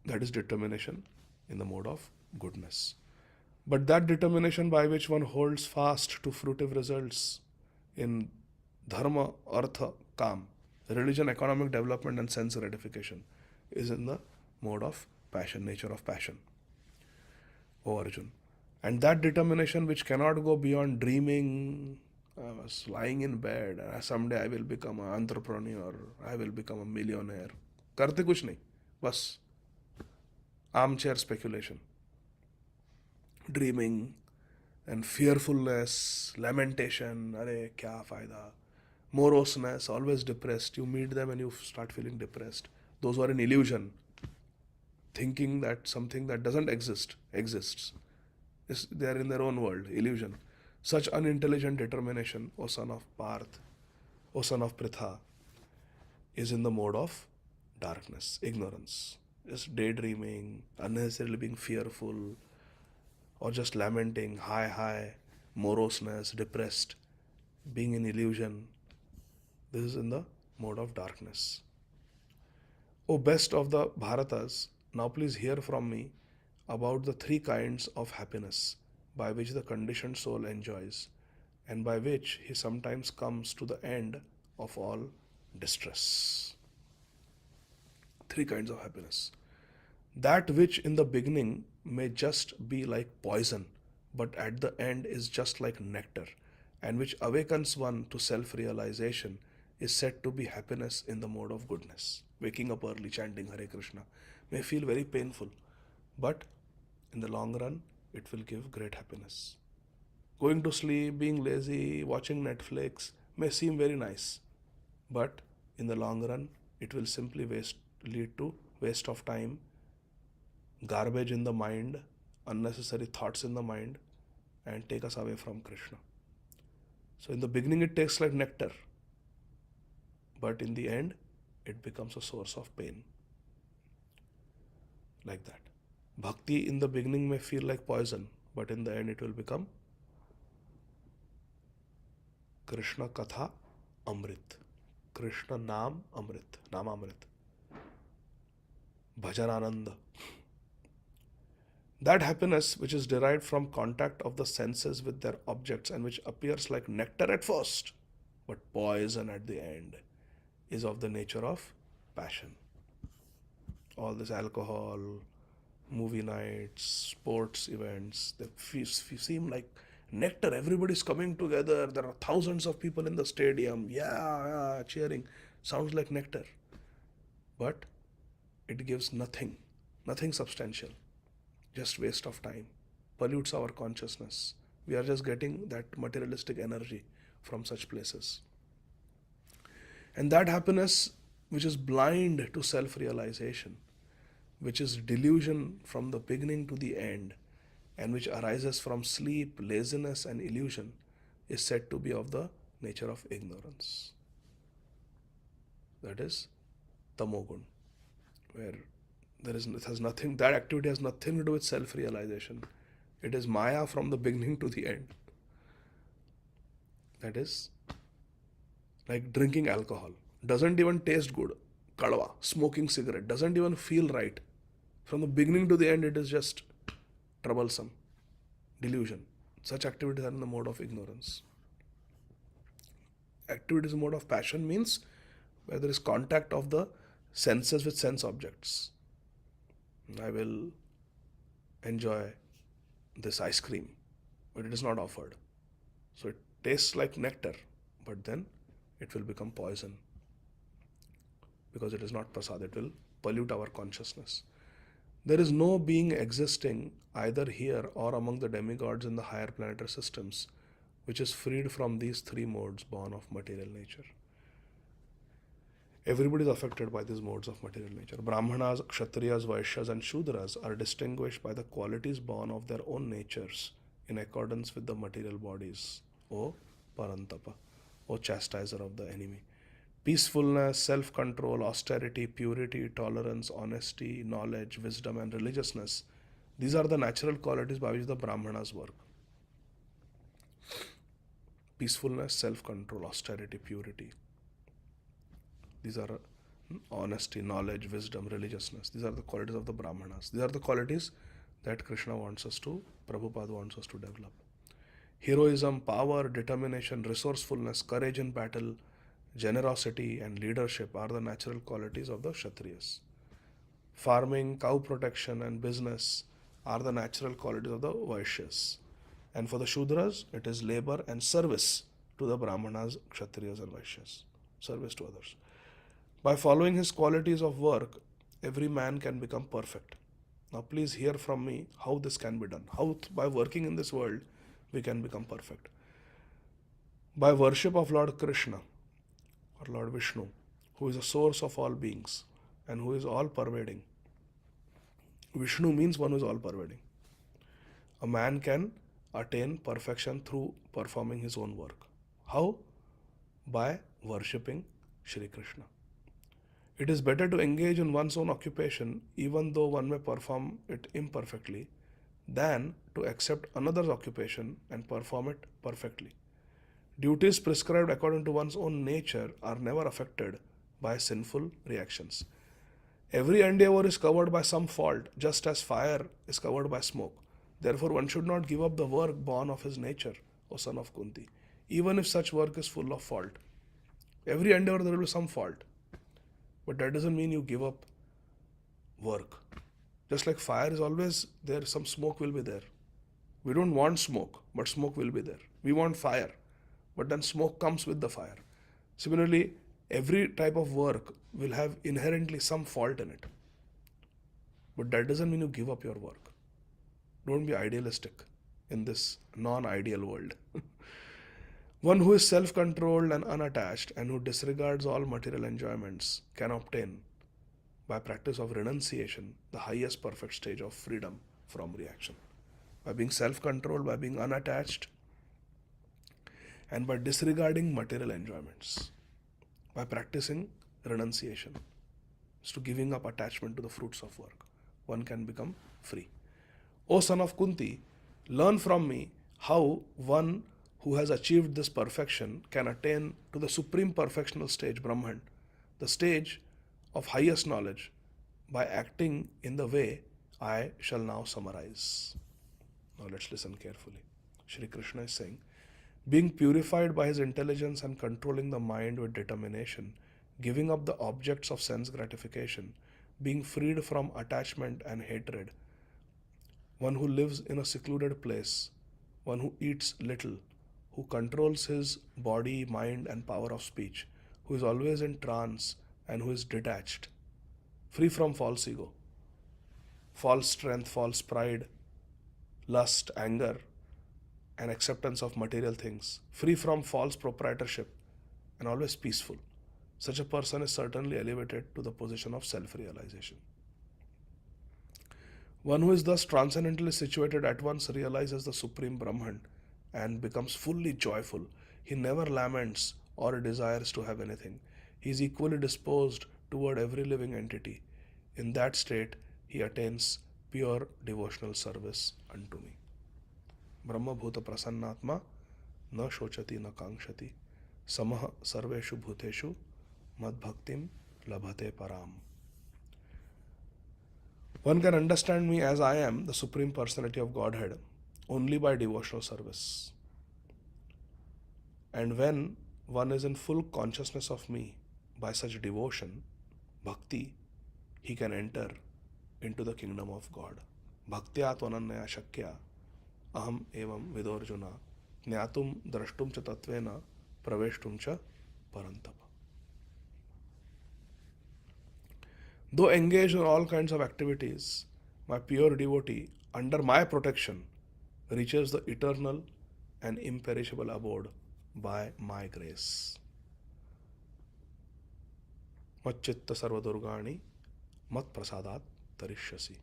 That is determination in the mode of goodness. But that determination by which one holds fast to fruitive results in dharma, artha, kam, religion, economic development, and sense gratification is in the mode of passion, nature of passion. O Arjun. And that determination which cannot go beyond dreaming, lying in bed, someday I will become an entrepreneur, I will become a millionaire. करते कुछ नहीं, बस armchair speculation, dreaming and fearfulness, lamentation, अरे क्या फायदा, moroseness, always depressed. You meet them and you start feeling depressed. Those who are in illusion, thinking that something that doesn't exist exists. They are in their own world, illusion. Such unintelligent determination, O son of Parth, O son of Pritha, is in the mode of darkness, ignorance. Just daydreaming, unnecessarily being fearful, or just lamenting, high, moroseness, depressed, being in illusion. This is in the mode of darkness. O best of the Bharatas, now please hear from me about the three kinds of happiness by which the conditioned soul enjoys and by which he sometimes comes to the end of all distress. Three kinds of happiness. That which in the beginning may just be like poison, but at the end is just like nectar, and which awakens one to self-realization, is said to be happiness in the mode of goodness. Waking up early, chanting Hare Krishna may feel very painful, but in the long run, it will give great happiness. Going to sleep, being lazy, watching Netflix may seem very nice, but in the long run, it will simply lead to waste of time, garbage in the mind, unnecessary thoughts in the mind, and take us away from Krishna. So in the beginning, it tastes like nectar, but in the end, it becomes a source of pain. Like that. Bhakti in the beginning may feel like poison, but in the end it will become Krishna Katha Amrit. Krishna Nam Amrit. Namamrit. Bhajan Ananda. That happiness which is derived from contact of the senses with their objects and which appears like nectar at first, but poison at the end, is of the nature of passion. All this alcohol, movie nights, sports events, they seem like nectar. Everybody's coming together. There are thousands of people in the stadium. Yeah, cheering. Sounds like nectar. But it gives nothing substantial. Just waste of time. Pollutes our consciousness. We are just getting that materialistic energy from such places. And that happiness which is blind to self-realization, which is delusion from the beginning to the end, and which arises from sleep, laziness, and illusion, is said to be of the nature of ignorance. That is tamogun, where that activity has nothing to do with self-realization. It is maya from the beginning to the end. That is like drinking alcohol. Doesn't even taste good. Kadwa, smoking cigarette, doesn't even feel right. From the beginning to the end, it is just troublesome. Delusion. Such activities are in the mode of ignorance. Activities in mode of passion means where there is contact of the senses with sense objects. I will enjoy this ice cream, but it is not offered. So it tastes like nectar, but then it will become poison because it is not prasad. It will pollute our consciousness. There is no being existing either here or among the demigods in the higher planetary systems which is freed from these three modes born of material nature. Everybody is affected by these modes of material nature. Brahmanas, Kshatriyas, Vaishyas, and Shudras are distinguished by the qualities born of their own natures in accordance with the material bodies. O Parantapa, O chastiser of the enemy. Peacefulness, self-control, austerity, purity, tolerance, honesty, knowledge, wisdom, and religiousness These are the natural qualities by which the Brahmanas work: peacefulness, self control, austerity, purity. These are honesty, knowledge, wisdom, religiousness. These are the qualities of the Brahmanas. These are the qualities that Krishna wants us to, Prabhupada wants us to develop. Heroism, power, determination, resourcefulness, courage in battle, generosity, and leadership are the natural qualities of the Kshatriyas. Farming, cow protection, and business are the natural qualities of the Vaishyas. And for the Shudras, it is labor and service to the Brahmanas, Kshatriyas, and Vaishyas. Service to others. By following his qualities of work, every man can become perfect. Now, please hear from me how this can be done. How, by working in this world, we can become perfect. By worship of Lord Krishna or Lord Vishnu, who is the source of all beings and who is all pervading. Vishnu means one who is all pervading. A man can attain perfection through performing his own work. How? By worshipping Shri Krishna. It is better to engage in one's own occupation, even though one may perform it imperfectly, than to accept another's occupation and perform it perfectly. Duties prescribed according to one's own nature are never affected by sinful reactions. Every endeavor is covered by some fault, just as fire is covered by smoke. Therefore, one should not give up the work born of his nature, O son of Kunti, even if such work is full of fault. Every endeavor there will be some fault, but that doesn't mean you give up work. Just like fire is always there, some smoke will be there. We don't want smoke, but smoke will be there. We want fire, but then smoke comes with the fire. Similarly, every type of work will have inherently some fault in it. But that doesn't mean you give up your work. Don't be idealistic in this non-ideal world. One who is self-controlled and unattached and who disregards all material enjoyments can obtain, by practice of renunciation, the highest perfect stage of freedom from reaction. By being self-controlled, by being unattached, and by disregarding material enjoyments. By practicing renunciation, is to giving up attachment to the fruits of work, one can become free. O son of Kunti, learn from me how one who has achieved this perfection can attain to the supreme perfectional stage, Brahman, the stage of highest knowledge, by acting in the way I shall now summarize. Now let's listen carefully. Shri Krishna is saying, being purified by his intelligence and controlling the mind with determination, giving up the objects of sense gratification, being freed from attachment and hatred, one who lives in a secluded place, one who eats little, who controls his body, mind, and power of speech, who is always in trance and who is detached, free from false ego, false strength, false pride, lust, anger, and acceptance of material things, free from false proprietorship, and always peaceful. Such a person is certainly elevated to the position of self-realization. One who is thus transcendently situated at once realizes the Supreme Brahman and becomes fully joyful. He never laments or desires to have anything. He is equally disposed toward every living entity. In that state, he attains pure devotional service unto me. Brahma bhuta prasannatma na shochati na kankshati samah sarveshu bhuteshu mad bhaktim labhate param. One can understand me as I am, the Supreme Personality of Godhead, only by devotional service. And when one is in full consciousness of me by such devotion, bhakti, he can enter into the kingdom of God. Bhaktya tvanannaya shakya aham evam vidorjuna jnatum drashtum cha tatvena praveshtum cha parantapa. Though engaged in all kinds of activities, my pure devotee, under my protection, reaches the eternal and imperishable abode by my grace. Macchitta sarvadurgani mat prasadat tarishyasi.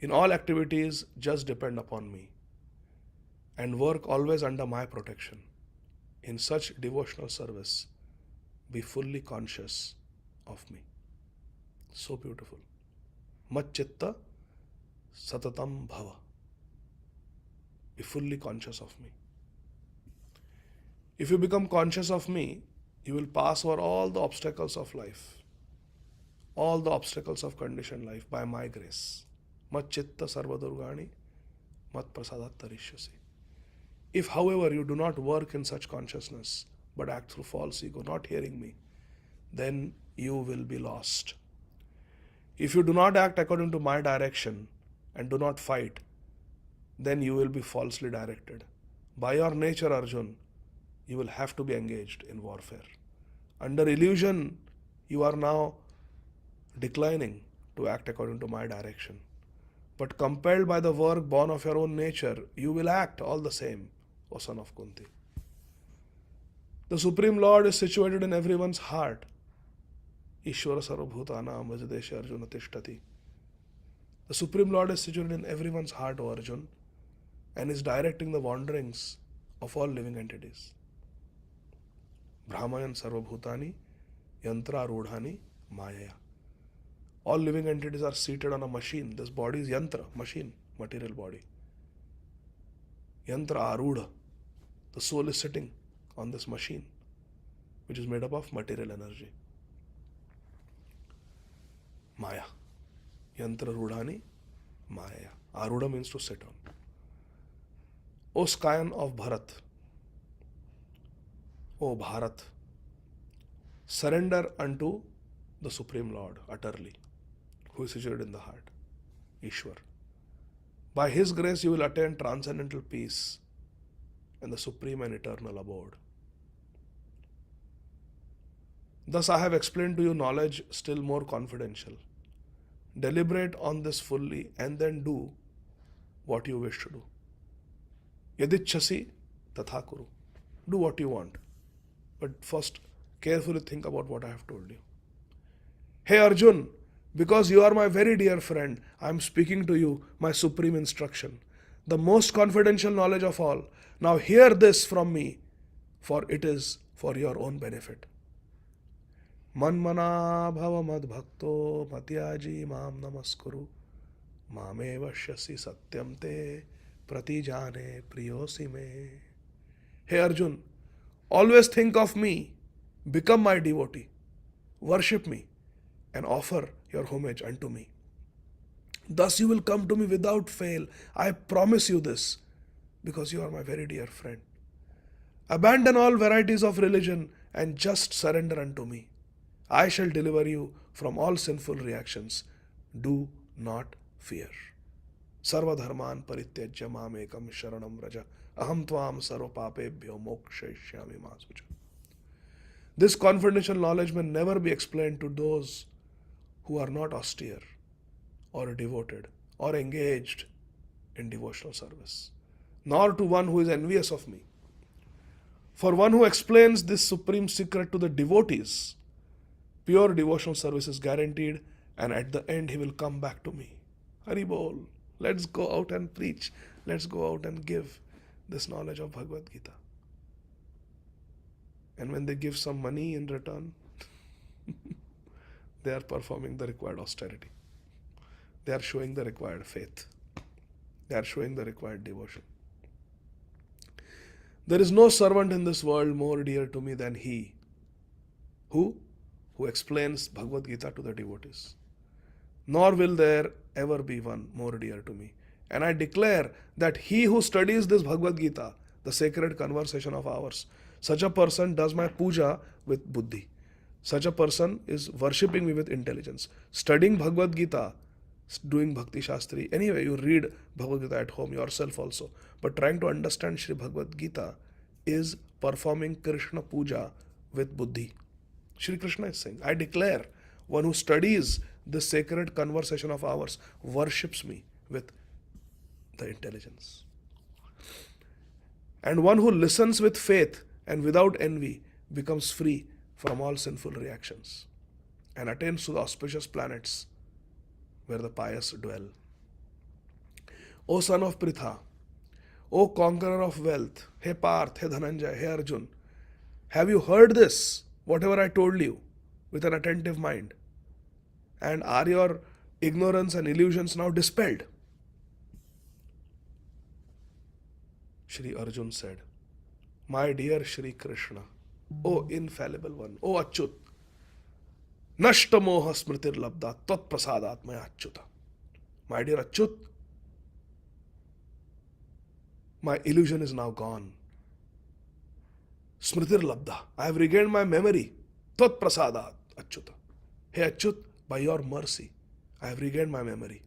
In all activities, just depend upon me and work always under my protection. In such devotional service, be fully conscious of me. So beautiful. Macchitta Satatam Bhava. Be fully conscious of me. If you become conscious of me, you will pass over all the obstacles of life, all the obstacles of conditioned life by my grace. Mat chitta sarva durgani, mat prasadat tarishyasi. If, however, you do not work in such consciousness, but act through false ego, not hearing me, then you will be lost. If you do not act according to my direction and do not fight, then you will be falsely directed. By your nature, Arjun, you will have to be engaged in warfare. Under illusion, you are now declining to act according to my direction. But compelled by the work born of your own nature, you will act all the same, O son of Kunti. The Supreme Lord is situated in everyone's heart. Ishvara sarvabhutanam vajadesha Arjuna tishtati. The Supreme Lord is situated in everyone's heart, O Arjun, and is directing the wanderings of all living entities. Brahmayan sarvabhutani yantra rudhani mayaya. All living entities are seated on a machine. This body is yantra, machine, material body. Yantra arudha. The soul is sitting on this machine, which is made up of material energy. Maya. Yantra rudhani mayaya. Arudha means to sit on. O scion of Bharat, O Bharat, surrender unto the Supreme Lord utterly, who is situated in the heart, Ishwar. By His grace you will attain transcendental peace and the supreme and eternal abode. Thus I have explained to you knowledge still more confidential. Deliberate on this fully and then do what you wish to do. Yadichasi tatha kuru. Do what you want. But first, carefully think about what I have told you. Hey Arjun, because you are my very dear friend, I am speaking to you my supreme instruction, the most confidential knowledge of all. Now hear this from me, for it is for your own benefit. Manmana bhava mad bhakto matyaji mam namaskuru mame vashyasi satyam te pratijane priyosi me. Hey Arjun, always think of me, become my devotee, worship me, and offer your homage unto me. Thus you will come to me without fail. I promise you this, because you are my very dear friend. Abandon all varieties of religion and just surrender unto me. I shall deliver you from all sinful reactions. Do not fear. Sarva dharman parityajya mam ekam sharanam vraja aham tvam sarva papebhyo mokshayishyami ma sucha. This confidential knowledge may never be explained to those who are not austere or devoted or engaged in devotional service, nor to one who is envious of me. For one who explains this supreme secret to the devotees, pure devotional service is guaranteed, and at the end he will come back to me. Hari Bol. Let's go out and preach. Let's go out and give this knowledge of Bhagavad Gita. And when they give some money in return, they are performing the required austerity. They are showing the required faith. They are showing the required devotion. There is no servant in this world more dear to me than he who explains Bhagavad Gita to the devotees. Nor will there ever be one more dear to me. And I declare that he who studies this Bhagavad Gita, the sacred conversation of ours, such a person does my puja with buddhi. Such a person is worshipping me with intelligence. Studying Bhagavad Gita, doing Bhakti Shastri, anyway, you read Bhagavad Gita at home yourself also, but trying to understand Sri Bhagavad Gita is performing Krishna puja with buddhi. Shri Krishna is saying, I declare, one who studies this sacred conversation of ours worships me with the intelligence. And one who listens with faith and without envy becomes free from all sinful reactions and attains to the auspicious planets where the pious dwell. O son of Pritha, O conqueror of wealth, He Parth, He Dhananjay, He Arjun, have you heard this, whatever I told you, with an attentive mind? And are your ignorance and illusions now dispelled? Shri Arjun said, "My dear Shri Krishna, O infallible one, O Achyut, Nashtamoha smritir labda tat prasadat maya achyuta." My dear Achyut, my illusion is now gone. Smritir labda, I have regained my memory. Tat prasadat achyuta. Hey Achyut, by your mercy, I have regained my memory.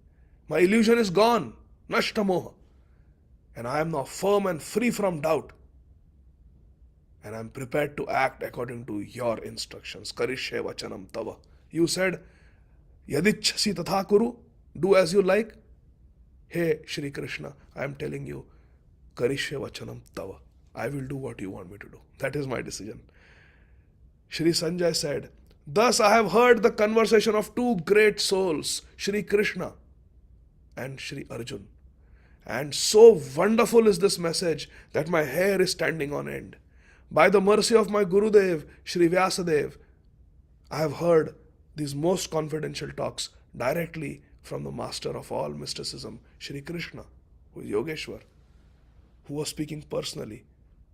My illusion is gone. Nashtamoha. And I am now firm and free from doubt. And I am prepared to act according to your instructions. Karishye vachanam tava. You said, Yadichhasi tatha kuru. Do as you like. Hey Shri Krishna, I am telling you, Karishye vachanam tava. I will do what you want me to do. That is my decision. Shri Sanjay said, "Thus I have heard the conversation of two great souls, Shri Krishna and Shri Arjun. And so wonderful is this message that my hair is standing on end. By the mercy of my Gurudev, Shri Vyasadev, I have heard these most confidential talks directly from the master of all mysticism, Shri Krishna, who is Yogeshwar, who was speaking personally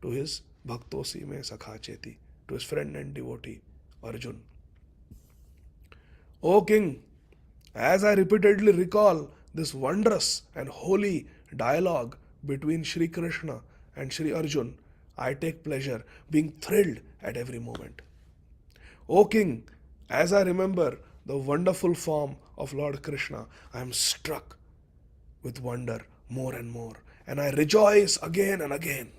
to his Bhaktosi me Sakha Cheti, to his friend and devotee, Arjun. O King, as I repeatedly recall this wondrous and holy dialogue between Shri Krishna and Shri Arjun, I take pleasure, being thrilled at every moment. O King, as I remember the wonderful form of Lord Krishna, I am struck with wonder more and more, and I rejoice again and again.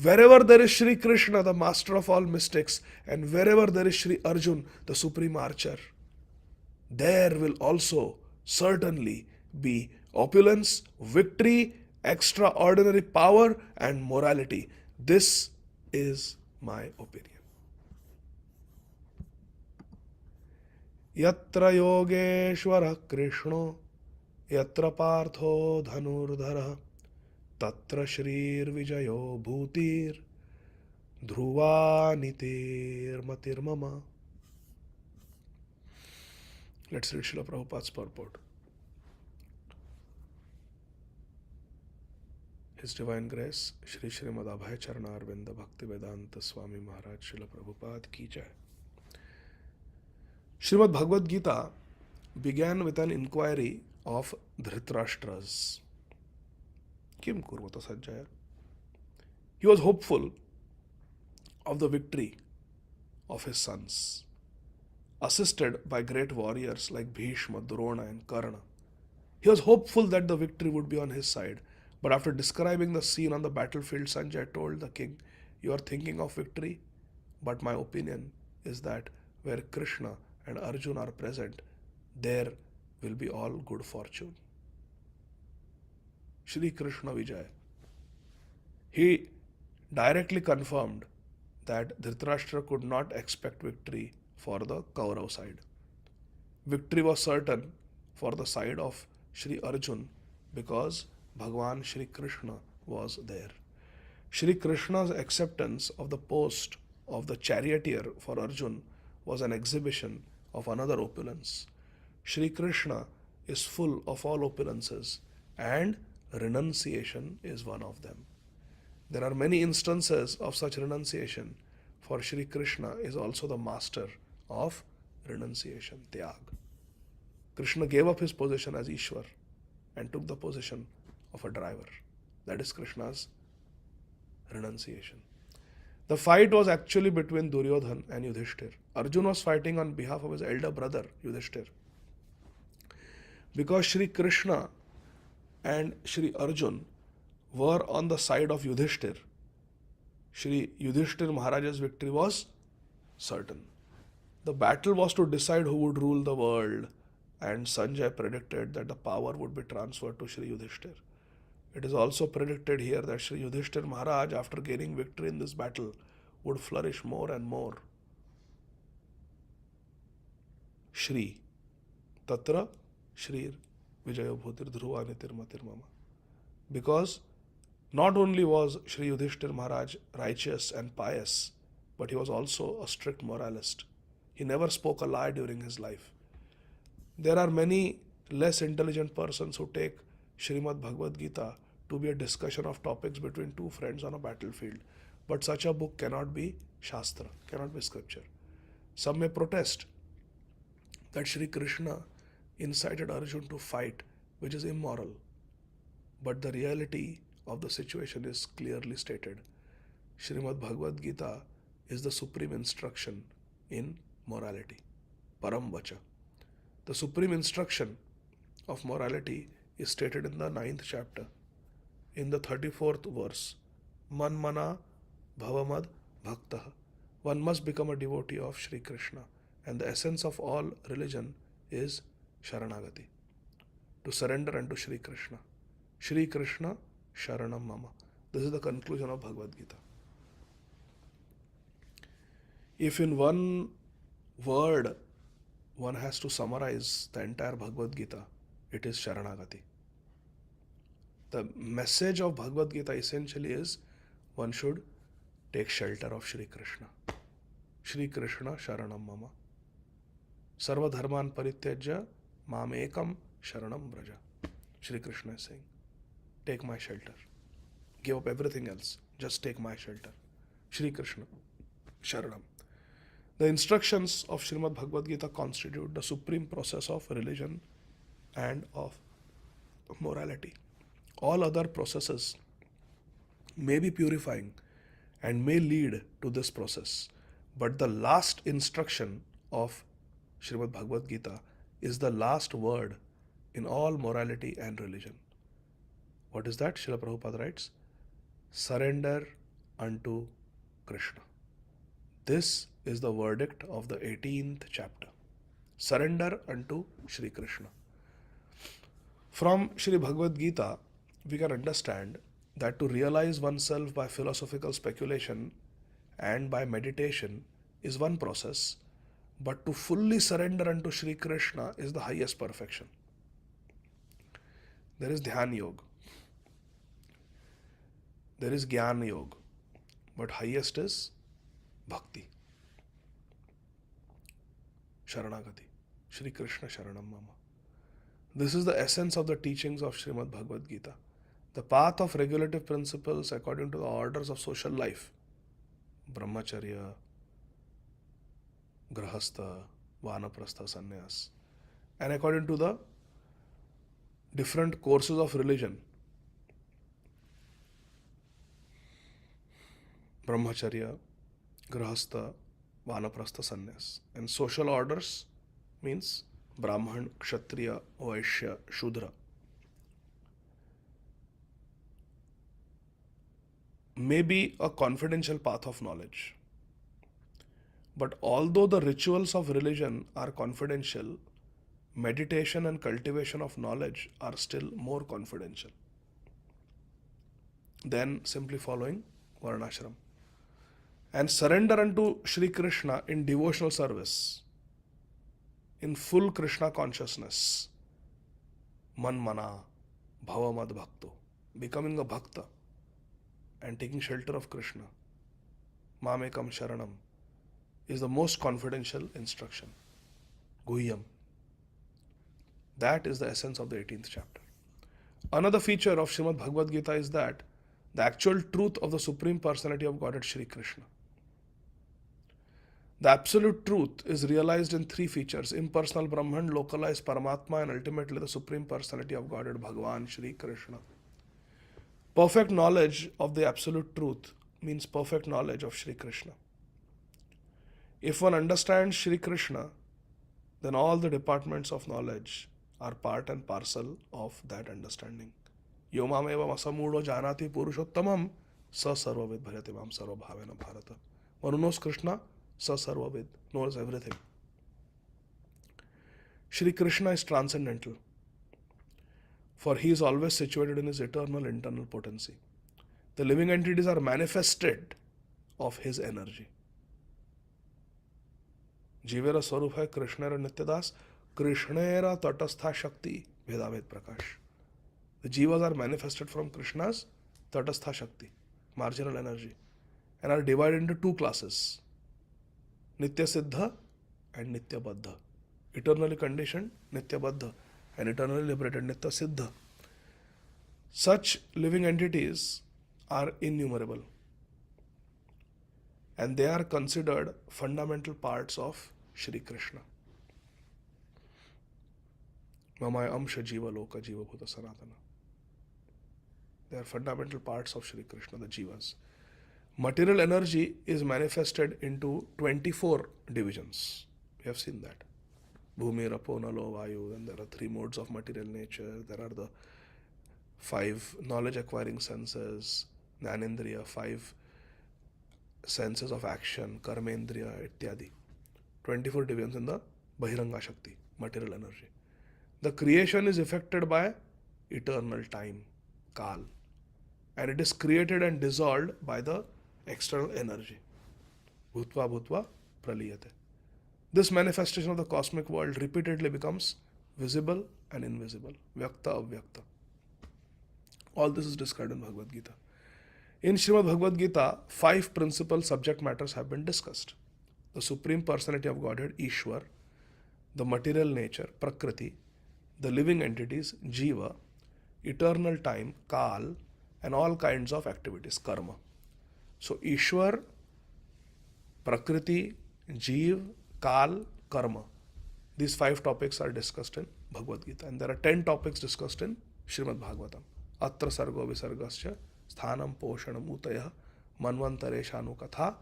Wherever there is Shri Krishna, the master of all mystics, and wherever there is Shri Arjun, the supreme archer, there will also certainly be opulence, victory, extraordinary power, and morality. This is my opinion. Yatra Yogeshwara Krishno, Yatra Partho Dhanurdhara, Tatra Shrir Vijayo Bhutir, Dhruva Nitir Matir Mama. Let's read Srila Prabhupada's purport. His Divine Grace, Shri Srimad Abhay Charana Arvinda Bhakti Vedanta Swami Maharaj Srila Prabhupada Ki Jai. Srimad Bhagavad Gita began with an inquiry of Dhritarashtra's. Kim kurvata sajjaya? He was hopeful of the victory of his sons, assisted by great warriors like Bhishma, Drona, and Karna. He was hopeful that the victory would be on his side. But after describing the scene on the battlefield, Sanjay told the king, "You are thinking of victory, but my opinion is that where Krishna and Arjun are present, there will be all good fortune." Shri Krishna Vijay. He directly confirmed that Dhritarashtra could not expect victory for the Kaurav side. Victory was certain for the side of Shri Arjun because Bhagwan Shri Krishna was there. Shri Krishna's acceptance of the post of the charioteer for Arjun was an exhibition of another opulence. Shri Krishna is full of all opulences, and renunciation is one of them. There are many instances of such renunciation, for Shri Krishna is also the master of renunciation, Tyag. Krishna gave up his position as Ishwar and took the position of a driver. That is Krishna's renunciation. The fight was actually between Duryodhan and Yudhishthir. Arjun was fighting on behalf of his elder brother, Yudhishthir. Because Shri Krishna and Shri Arjun were on the side of Yudhishthir, Shri Yudhishthir Maharaj's victory was certain. The battle was to decide who would rule the world, and Sanjay predicted that the power would be transferred to Shri Yudhishthir. It is also predicted here that Shri Yudhishthir Maharaj, after gaining victory in this battle, would flourish more and more. Shri Tatra Shrir Vijayo Bhutir Dhruva Nitir Matir Mama. Because not only was Shri Yudhishthir Maharaj righteous and pious, but he was also a strict moralist. He never spoke a lie during his life. There are many less intelligent persons who take Srimad Bhagavad Gita to be a discussion of topics between two friends on a battlefield. But such a book cannot be Shastra, cannot be scripture. Some may protest that Sri Krishna incited Arjun to fight, which is immoral. But the reality of the situation is clearly stated. Srimad Bhagavad Gita is the supreme instruction in morality. Param Vacha. The supreme instruction of morality is stated in the 9th chapter, in the 34th verse. Man mana bhavamad bhaktaha. One must become a devotee of Sri Krishna, and the essence of all religion is Sharanagati, to surrender unto Sri Krishna. Sri Krishna Sharanam Mama. This is the conclusion of Bhagavad Gita. If in one word one has to summarize the entire Bhagavad Gita, it is Sharanagati. The message of Bhagavad Gita essentially is one should take shelter of Sri Krishna. Sri Krishna Sharanam Mama. Sarva dharman parityajya mam ekam sharanam braja. Sri Krishna is saying, take my shelter. Give up everything else. Just take my shelter. Sri Krishna Sharanam. The instructions of Srimad Bhagavad Gita constitute the supreme process of religion and of morality. All other processes may be purifying and may lead to this process, but the last instruction of Srimad Bhagavad Gita is the last word in all morality and religion. What is that? Srila Prabhupada writes, surrender unto Krishna. This is the verdict of the 18th chapter. Surrender unto Sri Krishna. From Sri Bhagavad Gita, we can understand that to realize oneself by philosophical speculation and by meditation is one process, but to fully surrender unto Sri Krishna is the highest perfection. There is Dhyan Yoga. There is Jnana Yoga. But highest is Bhakti. Sharanagati. Shri Krishna Sharanam Mama. This is the essence of the teachings of Srimad Bhagavad Gita. The path of regulative principles according to the orders of social life. Brahmacharya, Grahastha, Vanaprastha, Sannyas. And according to the different courses of religion. Brahmacharya, Grahastha, Vanaprastha, Sannyas. And social orders means Brahman, Kshatriya, Vaishya, Shudra. May be a confidential path of knowledge. But although the rituals of religion are confidential, meditation and cultivation of knowledge are still more confidential than simply following Varnashram. And surrender unto Sri Krishna in devotional service, in full Krishna consciousness, man mana, bhavamad bhakto, becoming a bhakta and taking shelter of Krishna, mamekam sharanam, is the most confidential instruction. Guhyam. That is the essence of the 18th chapter. Another feature of Srimad Bhagavad Gita is that the actual truth of the Supreme Personality of Godhead Sri Krishna. The absolute truth is realized in three features: impersonal Brahman, localized Paramatma, and ultimately the Supreme Personality of Godhead Bhagavan Sri Krishna. Perfect knowledge of the absolute truth means perfect knowledge of Sri Krishna. If one understands Sri Krishna, then all the departments of knowledge are part and parcel of that understanding. Yomam evam asamudo janati purushottamam sa sarvavid bhajati mam sarva bhavena bharata. One who knows Krishna, sa sarvavid, knows everything. Shri Krishna is transcendental, for he is always situated in his eternal internal potency. The living entities are manifested of his energy. Jivera Swarup hai Krishnera Nityadas, Krishnera Tatastha Shakti, Vedavet Prakash. The Jivas are manifested from Krishna's Tatastha Shakti, marginal energy, and are divided into two classes: Nitya Siddha and Nitya Baddha. Eternally conditioned, Nitya Baddha, and eternally liberated, Nitya Siddha. Such living entities are innumerable, and they are considered fundamental parts of Shri Krishna. Mamaya Amsha Jiva Loka Jiva Bhuta Sanatana. They are fundamental parts of Shri Krishna, the Jivas. Material energy is manifested into 24 divisions. We have seen that. Bhumi, Rapo, Nalo, Vayu. Then there are 3 modes of material nature. There are the 5 knowledge acquiring senses, Jnanendriya, 5 senses of action, Karmendriya, ityadi. 24 divisions in the Bahiranga Shakti, material energy. The creation is effected by eternal time, Kal, and it is created and dissolved by the external energy, Bhutva Bhutva Praliyate. This manifestation of the cosmic world repeatedly becomes visible and invisible, Vyakta Avyakta. All this is described in Bhagavad Gita. In Srimad Bhagavad Gita, 5 principal subject matters have been discussed. The Supreme Personality of Godhead, Ishwar, the material nature, Prakriti, the living entities, Jiva, eternal time, Kal, and all kinds of activities, Karma. So, Ishwar, Prakriti, Jiv, Kal, Karma. These 5 topics are discussed in Bhagavad Gita, and there are 10 topics discussed in Srimad Bhagavatam. Atra sargo visargasya sthanam poshanam utaya manvantaresha katha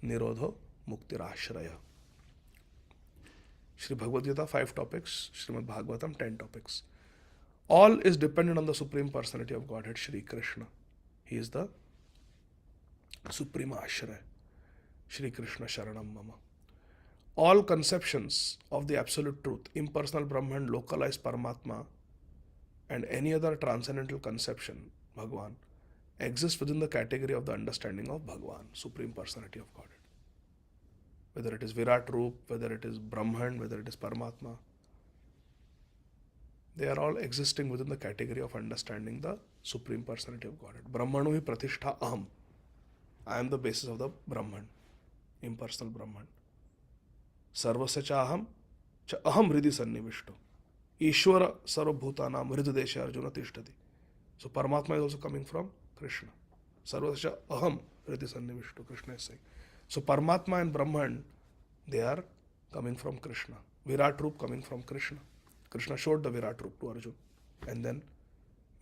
nirodho muktirashraya. Shri Bhagavad Gita 5 topics, Srimad Bhagavatam 10 topics. All is dependent on the Supreme Personality of Godhead, Shri Krishna. He is the Supreme Ashraya. Shri Krishna Sharanam Mama. All conceptions of the Absolute Truth, impersonal Brahman, localized Paramatma, and any other transcendental conception, Bhagwan, exist within the category of the understanding of Bhagwan, Supreme Personality of Godhead. Whether it is Virat Roop, whether it is Brahman, whether it is Paramatma, they are all existing within the category of understanding the Supreme Personality of Godhead. Brahmanu hi pratishtha aham. I am the basis of the Brahman, impersonal Brahman. Sarvasya cha aham hridi sannivishto. Ishvara sarvabhutanam hridadesha arjuna tishtati. So Paramatma is also coming from Krishna. Sarvasya aham hridi sannivishto, Krishna is saying. So Paramatma and Brahman, they are coming from Krishna. Virat Roop coming from Krishna. Krishna showed the Virat Roop to Arjuna and then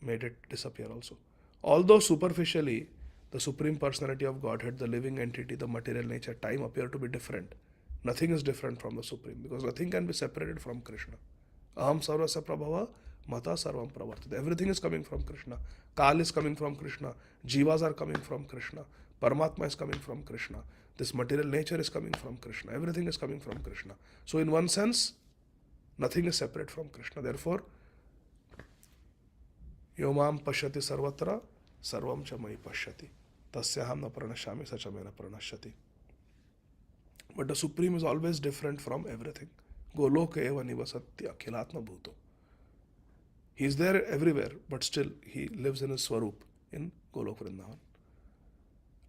made it disappear also. Although superficially the Supreme Personality of Godhead, the living entity, the material nature, time appear to be different, nothing is different from the Supreme, because nothing can be separated from Krishna. Aham sarvasya prabhava mata sarvam pravartita. Everything is coming from Krishna. Kal is coming from Krishna. Jivas are coming from Krishna. Paramatma is coming from Krishna. This material nature is coming from Krishna. Everything is coming from Krishna. So in one sense, nothing is separate from Krishna. Therefore, Yomam pashyati sarvatra sarvam cha mai pashyati. Tasyaham na pranashami sacha me na pranashyati. But the Supreme is always different from everything. Goloka eva nivasati akhilatma bhuto. He is there everywhere, but still he lives in his Swarup in Golok Vrindavan.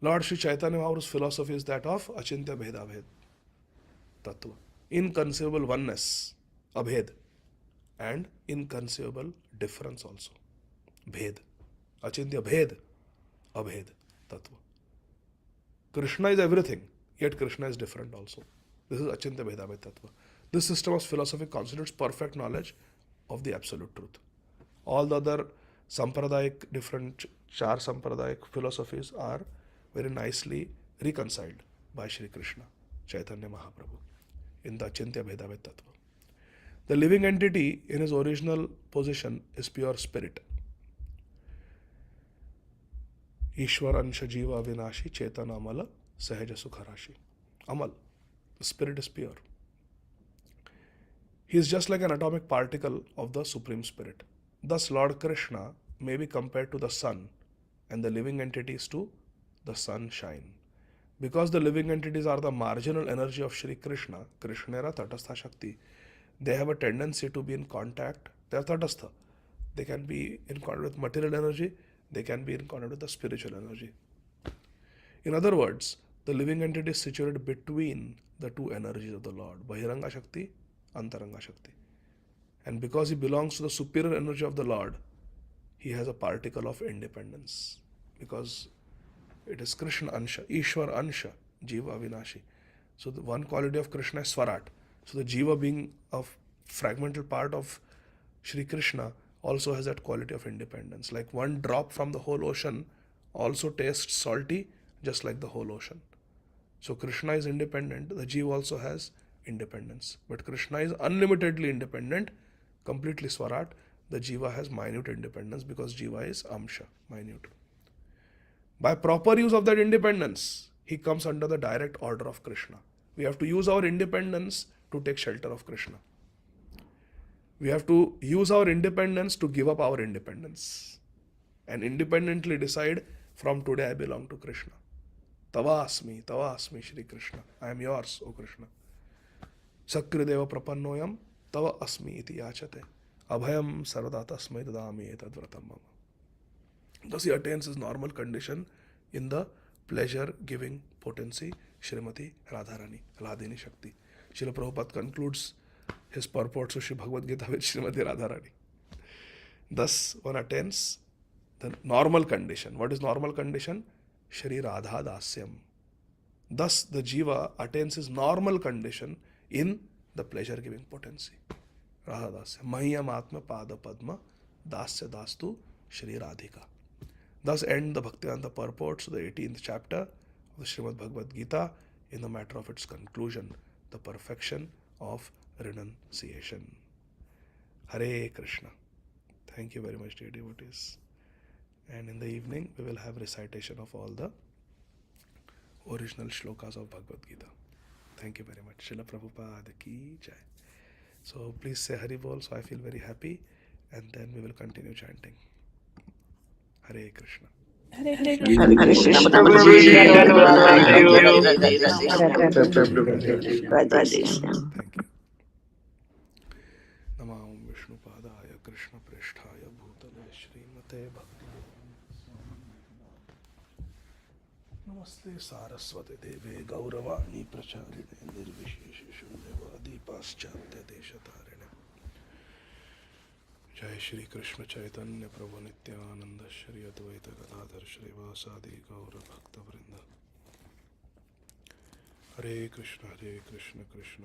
Lord Sri Chaitanya Mahaprabhu's philosophy is that of Achintya Bheda Bhed Tattva. Inconceivable oneness, Abhed, and inconceivable difference also. Bhed. Achintya Bhed, Abhed Tattva. Krishna is everything, yet Krishna is different also. This is Achintya Bheda Bhed Tattva. This system of philosophy constitutes perfect knowledge of the absolute truth. All the other Sampradayic, different Char Sampradayic philosophies are very nicely reconciled by Shri Krishna, Chaitanya Mahaprabhu, in the Achintya Bheda Bhed Tattva. The living entity in his original position is pure spirit. Ishwaransha Jiva Vinashi Chetana Amala Sahaja Sukharashi. Amal, the spirit is pure. He is just like an atomic particle of the Supreme Spirit. Thus, Lord Krishna may be compared to the sun and the living entities to the sunshine. Because the living entities are the marginal energy of Shri Krishna, Krishnera Tatastha Shakti, they have a tendency to be in contact. They are Tatastha. They can be in contact with material energy, they can be in contact with the spiritual energy. In other words, the living entity is situated between the two energies of the Lord, Bahiranga Shakti, Antaranga Shakti. And because he belongs to the superior energy of the Lord, he has a particle of independence, because it is Krishna Ansha, Ishwar Ansha, Jiva Avinashi. So the one quality of Krishna is Swarat. So the Jiva, being a fragmental part of Shri Krishna, also has that quality of independence. Like one drop from the whole ocean also tastes salty, just like the whole ocean. So Krishna is independent, the Jiva also has independence. But Krishna is unlimitedly independent, completely Swarat. The Jiva has minute independence because Jiva is Amsha, minute. By proper use of that independence, he comes under the direct order of Krishna. We have to use our independence to take shelter of Krishna. We have to use our independence to give up our independence and independently decide, from today I belong to Krishna. Tava asmi, Shri Krishna. I am yours, O Krishna. Sakrideva prapannoyam tava asmi iti yachate. Abhayam sarvada tasmai dadami etadvratam mama. Thus he attains his normal condition in the pleasure-giving potency, Srimati Radharani, Radhini Shakti. Srila Prabhupada concludes his purports of Sri Bhagavad Gita with Srimati Radharani. Thus one attains the normal condition. What is normal condition? Shri Radha Dasyam. Thus the Jiva attains his normal condition in the pleasure-giving potency. Radha Dasyam. Mahyam Atma Pada Padma Dasya Dastu Shri Radhika. Thus end the Bhaktivedanta purports of the 18th chapter of the Srimad Bhagavad Gita in the matter of its conclusion, the perfection of renunciation. Hare Krishna. Thank you very much, dear devotees. And in the evening, we will have recitation of all the original shlokas of Bhagavad Gita. Thank you very much. Srila Prabhupada ki jai. So please say Hari Bol, so I feel very happy, and then we will continue chanting. Hare Krishna.
Hare Krishna.
Hare Krishna.
Thank you. Namam Vishnu Padaya Krishna Presthaya Bhutale Srimate Bhakti. Namaste Saraswati Deve Gauravani Pracharine Nirvishesha Shunyavadi Paschatya Deshatarine. Jai Shri Krishna Chaitanya Prabhu Nityananda Shri Advaita Gadadhar Shri Vasadi Gaura Bhakta Vrinda. Hare Krishna Krishna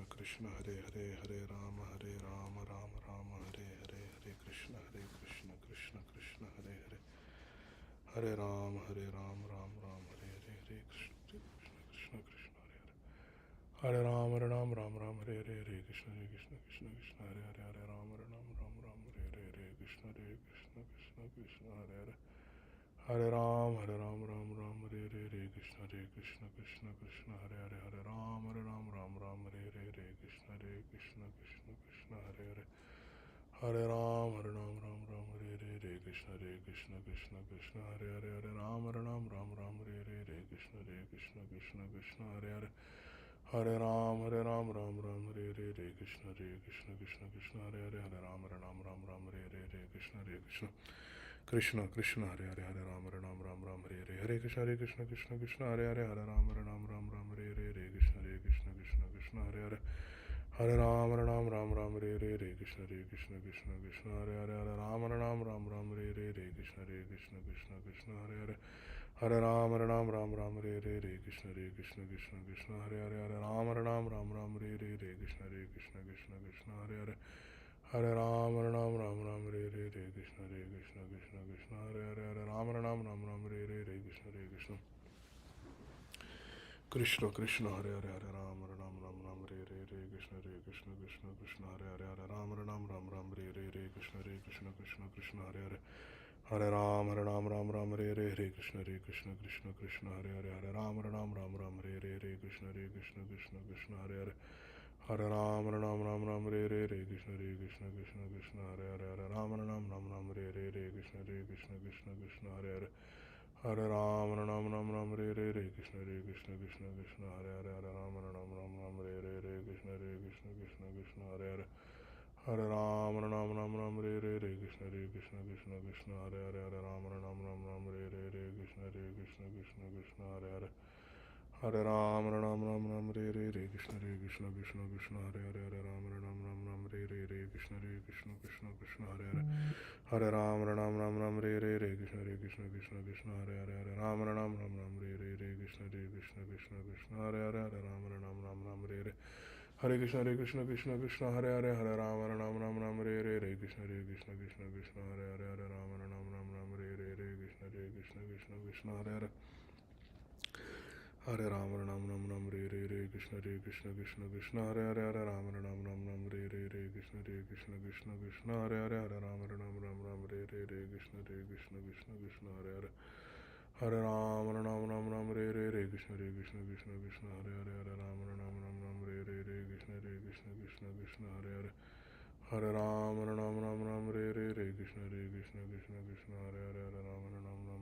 Krishna Hare Hare Hare Rama Rama Rama Hare Hare Hare Krishna Krishna Krishna Hare Hare Hare Rama Rama Hare Hare Hare Krishna Krishna Hare Hare Hare Rama Hare Hare Krishna Krishna Hare Hare Hare Rama Hare Hare Krishna Krishna Hare Hare Hare Ram Hare Hare Krishna Krishna Hare Hare Hare Ram Hare Hare Krishna Krishna Hare Hare Hare Ram Hare Hare Krishna Krishna Hare Hare Hare Ram Hare Hare Krishna Hare Hare Hare Ram Hare Hare Krishna Krishna Hare Hare Hare Ram Hare Hare Krishna Krishna Hare Hare Hare Ram Hare Hare Hare Krishna Krishna Hare Hare Hare Ram Hare Hare Krishna Hare Hare Hare Ram Hare Hare Krishna Krishna Hare Hare Hare Ram Hare Hare Krishna Hare Hare Hare Ram Hare Hare Krishna Krishna Hare Hare Hare Ram Hare Hare Krishna Hare Hare Hare Ram Hare Hare Krishna Krishna Hare Hare Hare Ram Hare Hare Krishna Krishna Hare Hare Hare Ram Hare Hare Krishna Hare Hare Hare Ram Hare Hare Krishna Hare Hare Hare Ram Hare Hare Krishna Krishna Hare Hare Hare Ram Hare Hare Krishna Hare Hare Hare Ram Hare Hare Krishna Hare Hare Hare Ram Hare Hare Krishna Hare Hare Hare Ram Hare Hare Krishna Hare Hare Hare Ram Hare Hare Krishna Hare Hare Hare Ram Hare Hare Krishna Hare Hare Hare Ram Hare Hare Krishna Hare Hare Hare Ram Hare Hare Krishna Hare Hare Hare Ram Ram Re Re Re Krishna Krishna Krishna Hare Hare Hare Ram Re Re Re Krishna Krishna Krishna Hare Hare Hare Ram Re Re Re Krishna Krishna Hare Hare Hare Ram Re Re Re Krishna Krishna Hare Hare Hare Ram Re Re Hare Krishna Krishna Hare Hare Hare Ram Re Re Re Krishna Krishna Hare Hare Hare Ram Re Re Re Krishna Krishna Hare Hare Hare Ram Re Re Re Krishna Krishna Hare Hare Hare Ram Re Re Re Krishna Krishna Hare Hare Hare Ram Re Re Re Krishna Krishna Hare Hare Hare Ram Re Re Re Krishna Krishna Hare Hare Hare Ram Re Re Re Krishna Krishna Hare Hare Hare Ram Re Re Re Krishna Krishna Hare Hare Hare Ram Re Re Re Krishna Krishna Hare Hare Hare Ram Re Re Re Krishna Krishna Hare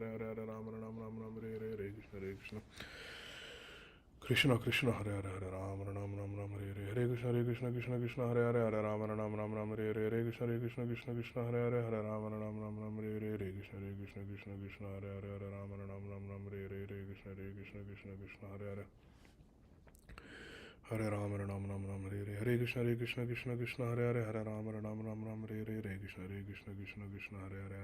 Hare Hare Ram Re Re Re Krishna Krishna Hare Hare Hare Ram Re Re Re Krishna Krishna Hare Hare Hare Ram Re Re Re Krishna Krishna Hare Hare Hare Ram Re Re Hare Krishna Hare Hare Hare Ram Re Re Re Krishna Hare Hare Hare Ram Re Re Re Krishna Hare Hare Hare Ram Re Re Re Krishna Hare Hare Hare Ram Re Re Hare Krishna Hare Hare Hare Ram Re Re Re Krishna Hare Hare Hare Ram Re Re Re Krishna Hare Hare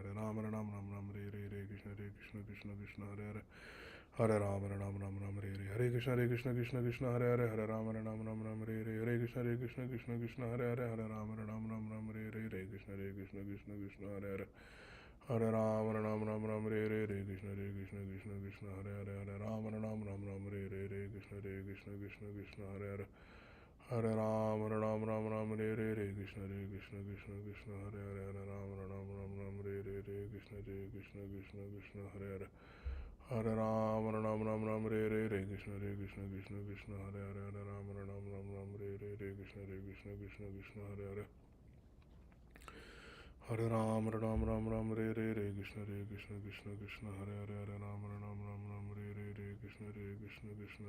Hare Ram Re Re Hare Krishna Hare Hare Hare Ram Re Re Hare Krishna Hare Hare Hare Ram Re Re Re Krishna Hare Hare Hare Ram Re Re Re Krishna Hare Hare Hare Ram Re Re Re Krishna Hare Hare Hare Ram Re Re Re Krishna Hare Hare Hare Ram Re Re Re Krishna Hare Hare Hare Ram Re Re Re Krishna Hare Hare Hare Ram Re Re Re Krishna Hare Hare Hare Ram Re Re Re Krishna Hare Hare Hare Ram Re Re Re Krishna Hare Hare Hare Ram Re Re Re Krishna Hare Hare Hare Ram Re Re Re Krishna Hare Hare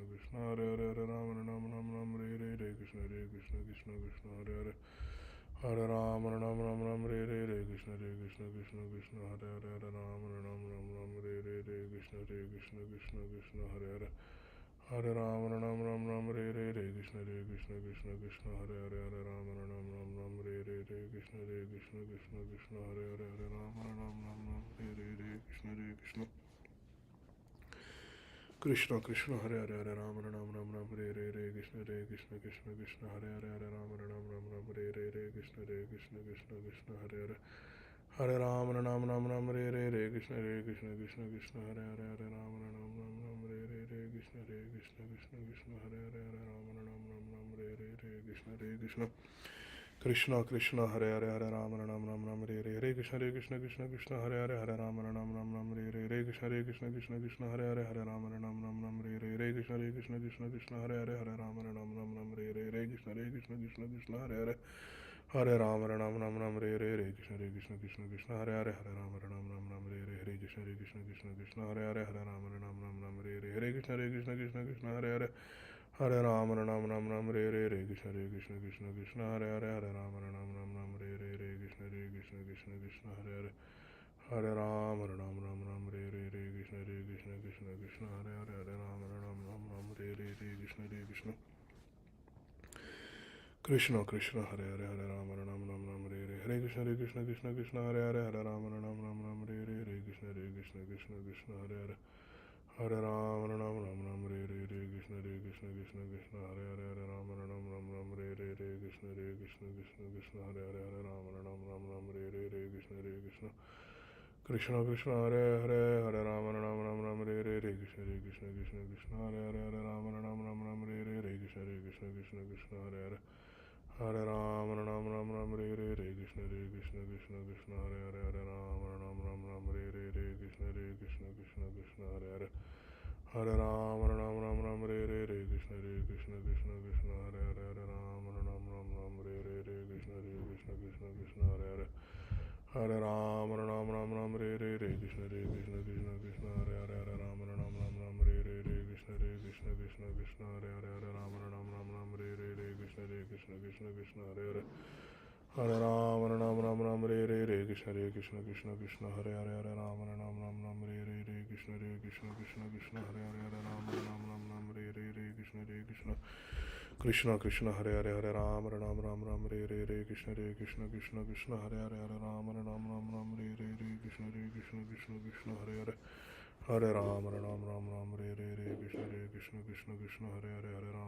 Hare Ram Re Re Re Krishna Hare Hare Hare Ram Re Re Re Krishna Hare Hare Hare Ram Re Re Re Krishna Hare Hare Hare Ram Re Re Re Krishna Krishna Hare Hare Hare Ram Re Re Re Krishna Hare Hare Hare Ram Re Re Re Krishna Hare Hare Hare Ram Re Re Re Krishna Hare Hare Hare Ram Re Re Re Krishna Hare Hare Hare Ram Re Re Re Krishna Hare Hare Hare Ram Re Re Re Krishna Hare Hare Hare Ram Re Re Re Krishna Hare Hare Hare Ram Re Re Re Krishna Hare Hare Hare Ram Re Re Re Krishna Hare Hare Hare Ram Re Re Re Krishna Hare Hare Hare Ram Re Re Hare Krishna Hare Hare Hare Ram Re Re Hare Krishna Hare Hare Hare Ram Re Re Re Krishna Hare Hare Hare Ram Re Re Re Krishna Hare Hare Hare Ram Re Re Re Krishna Hare Hare Hare Ram Re Re Re Krishna Hare Hare Hare Ram Re Re Hare Krishna Hare Hare Hare Ram Re Re Re Krishna Hare Hare Hare Ram Re Re Re Krishna Hare Hare Hare Ram Re Re Re Krishna Hare Hare Hare Ram Re Re Re Krishna Hare Hare Hare Ram Re Re Re Krishna Hare Hare Hare Ram Re Re Re Krishna Hare Hare Hare Ram Re Re Re Krishna Hare Hare Hare Ram Re Re Re Krishna Hare Hare Hare Ram Re Re Re Krishna Hare Hare Hare Ram Re Re Re Krishna Hare Hare Hare Ram Re Re Re Krishna Hare Hare Hare Ram Re Re Re Krishna Krishna Hare Hare Hare Ram Ram Ram Ram Re Krishna Krishna Krishna Krishna Hare Hare Hare Ram Ram Ram Re Krishna Krishna Krishna Krishna Hare Hare Hare Ram Ram Re Krishna Krishna Krishna Krishna Hare Hare Hare Ram Ram Re Krishna Krishna Krishna Krishna Hare Hare Hare Ram Ram Re Krishna Krishna Krishna Krishna Hare Hare Hare Ram Ram Re Krishna Krishna Krishna Krishna Hare Hare Hare